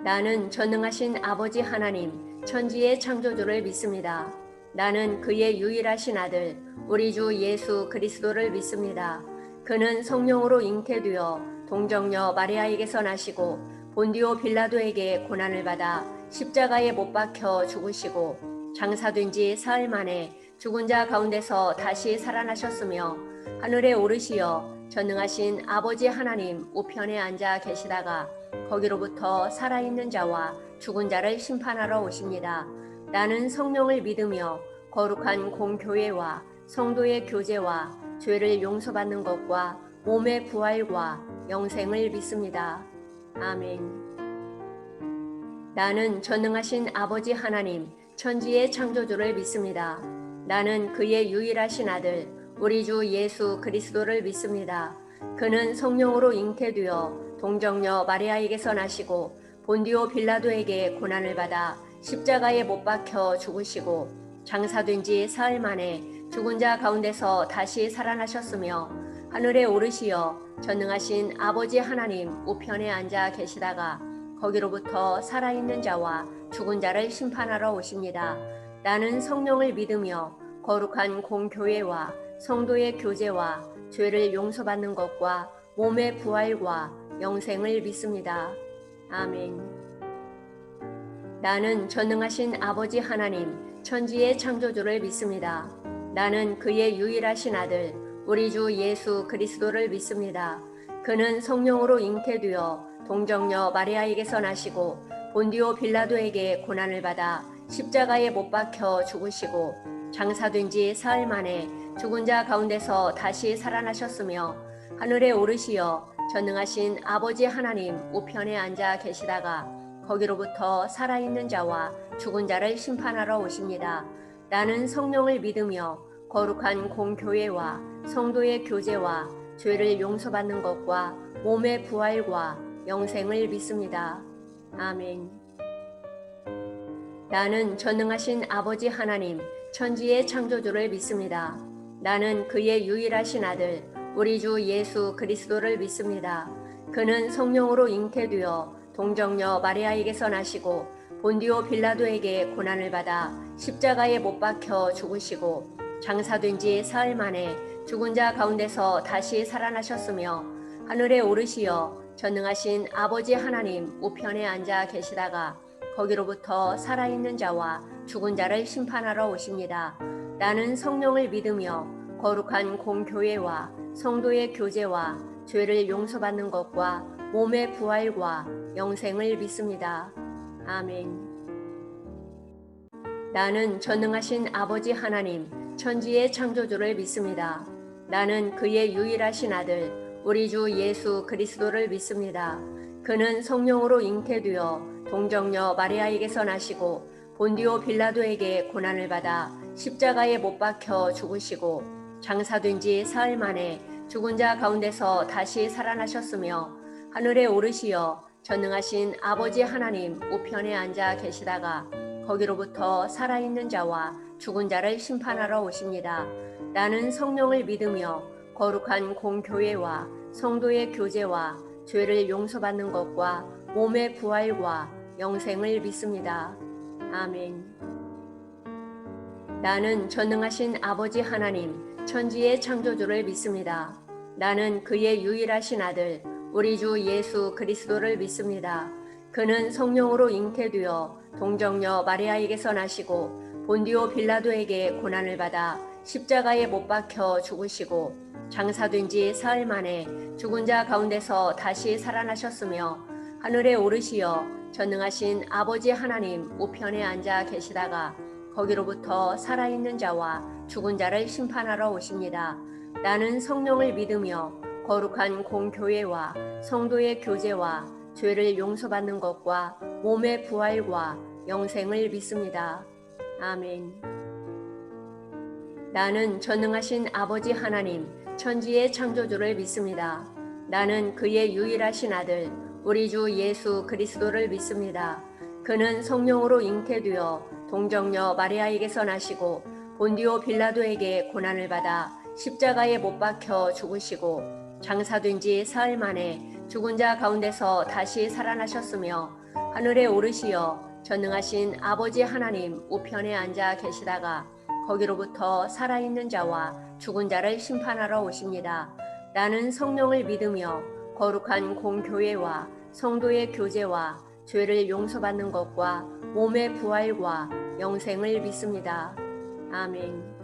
Speaker 1: 나는 전능하신 아버지 하나님 천지의 창조주를 믿습니다. 나는 그의 유일하신 아들 우리 주 예수 그리스도를 믿습니다. 그는 성령으로 잉태되어 동정녀 마리아에게서 나시고 본디오 빌라도에게 고난을 받아 십자가에 못 박혀 죽으시고 장사된 지 사흘 만에 죽은 자 가운데서 다시 살아나셨으며 하늘에 오르시어 전능하신 아버지 하나님 우편에 앉아 계시다가 거기로부터 살아있는 자와 죽은 자를 심판하러 오십니다. 나는 성령을 믿으며 거룩한 공교회와 성도의 교제와 죄를 용서받는 것과 몸의 부활과 영생을 믿습니다. 아멘. 나는 전능하신 아버지 하나님 천지의 창조주를 믿습니다. 나는 그의 유일하신 아들 우리 주 예수 그리스도를 믿습니다. 그는 성령으로 잉태되어 동정녀 마리아에게서 나시고 본디오 빌라도에게 고난을 받아 십자가에 못 박혀 죽으시고 장사된 지 사흘 만에 죽은 자 가운데서 다시 살아나셨으며 하늘에 오르시어 전능하신 아버지 하나님 우편에 앉아 계시다가 거기로부터 살아있는 자와 죽은 자를 심판하러 오십니다. 나는 성령을 믿으며 거룩한 공교회와 성도의 교제와 죄를 용서받는 것과 몸의 부활과 영생을 믿습니다. 아멘. 나는 전능하신 아버지 하나님 천지의 창조주를 믿습니다. 나는 그의 유일하신 아들 우리 주 예수 그리스도를 믿습니다. 그는 성령으로 잉태되어 동정녀 마리아에게서 나시고 본디오 빌라도에게 고난을 받아 십자가에 못 박혀 죽으시고 장사된 지 사흘 만에 죽은 자 가운데서 다시 살아나셨으며 하늘에 오르시어 전능하신 아버지 하나님 우편에 앉아 계시다가 거기로부터 살아있는 자와 죽은 자를 심판하러 오십니다. 나는 성령을 믿으며 거룩한 공교회와 성도의 교제와 죄를 용서받는 것과 몸의 부활과 영생을 믿습니다. 아멘. 나는 전능하신 아버지 하나님 천지의 창조주를 믿습니다. 나는 그의 유일하신 아들 우리 주 예수 그리스도를 믿습니다. 그는 성령으로 잉태되어 동정녀 마리아에게서 나시고 본디오 빌라도에게 고난을 받아 십자가에 못 박혀 죽으시고 장사된 지 사흘 만에 죽은 자 가운데서 다시 살아나셨으며 하늘에 오르시어 전능하신 아버지 하나님 우편에 앉아 계시다가 거기로부터 살아있는 자와 죽은 자를 심판하러 오십니다. 나는 성령을 믿으며 거룩한 공교회와 성도의 교제와 죄를 용서받는 것과 몸의 부활과 영생을 믿습니다. 아멘. 나는 전능하신 아버지 하나님 천지의 창조주를 믿습니다. 나는 그의 유일하신 아들 우리 주 예수 그리스도를 믿습니다. 그는 성령으로 잉태되어 동정녀 마리아에게서 나시고 본디오 빌라도에게 고난을 받아 십자가에 못 박혀 죽으시고 장사된 지 사흘 만에 죽은 자 가운데서 다시 살아나셨으며 하늘에 오르시어 전능하신 아버지 하나님 우편에 앉아 계시다가 거기로부터 살아있는 자와 죽은 자를 심판하러 오십니다. 나는 성령을 믿으며 거룩한 공교회와 성도의 교제와 죄를 용서받는 것과 몸의 부활과 영생을 믿습니다. 아멘. 나는 전능하신 아버지 하나님, 천지의 창조주를 믿습니다. 나는 그의 유일하신 아들, 우리 주 예수 그리스도를 믿습니다. 그는 성령으로 잉태되어 동정녀 마리아에게서 나시고 본디오 빌라도에게 고난을 받아 십자가에 못 박혀 죽으시고 장사된 지 사흘 만에 죽은 자 가운데서 다시 살아나셨으며 하늘에 오르시어 전능하신 아버지 하나님 우편에 앉아 계시다가 거기로부터 살아있는 자와 죽은 자를 심판하러 오십니다. 나는 성령을 믿으며 거룩한 공교회와 성도의 교제와 죄를 용서받는 것과 몸의 부활과 영생을 믿습니다. 아멘. 나는 전능하신 아버지 하나님, 천지의 창조주를 믿습니다. 나는 그의 유일하신 아들, 우리 주 예수 그리스도를 믿습니다. 그는 성령으로 잉태되어 동정녀 마리아에게서 나시고 본디오 빌라도에게 고난을 받아 십자가에 못 박혀 죽으시고 장사된 지 사흘 만에 죽은 자 가운데서 다시 살아나셨으며 하늘에 오르시어 전능하신 아버지 하나님 우편에 앉아 계시다가 거기로부터 살아있는 자와 죽은 자를 심판하러 오십니다. 나는 성령을 믿으며 거룩한 공교회와 성도의 교제와 죄를 용서받는 것과 몸의 부활과 영생을 믿습니다. 아멘.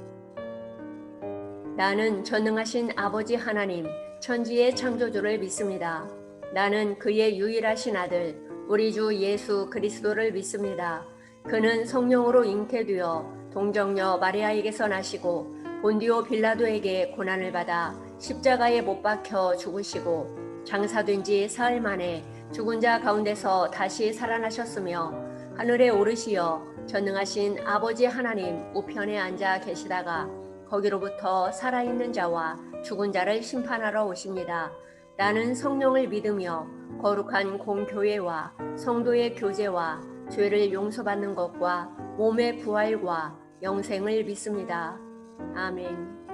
Speaker 1: 나는 전능하신 아버지 하나님, 천지의 창조주를 믿습니다. 나는 그의 유일하신 아들, 우리 주 예수 그리스도를 믿습니다. 그는 성령으로 잉태되어 동정녀 마리아에게서 나시고 본디오 빌라도에게 고난을 받아 십자가에 못 박혀 죽으시고 장사된 지 사흘 만에 죽은 자 가운데서 다시 살아나셨으며 하늘에 오르시어 전능하신 아버지 하나님 우편에 앉아 계시다가 거기로부터 살아있는 자와 죽은 자를 심판하러 오십니다. 나는 성령을 믿으며 거룩한 공교회와 성도의 교제와 죄를 용서받는 것과 몸의 부활과 영생을 믿습니다. 아멘.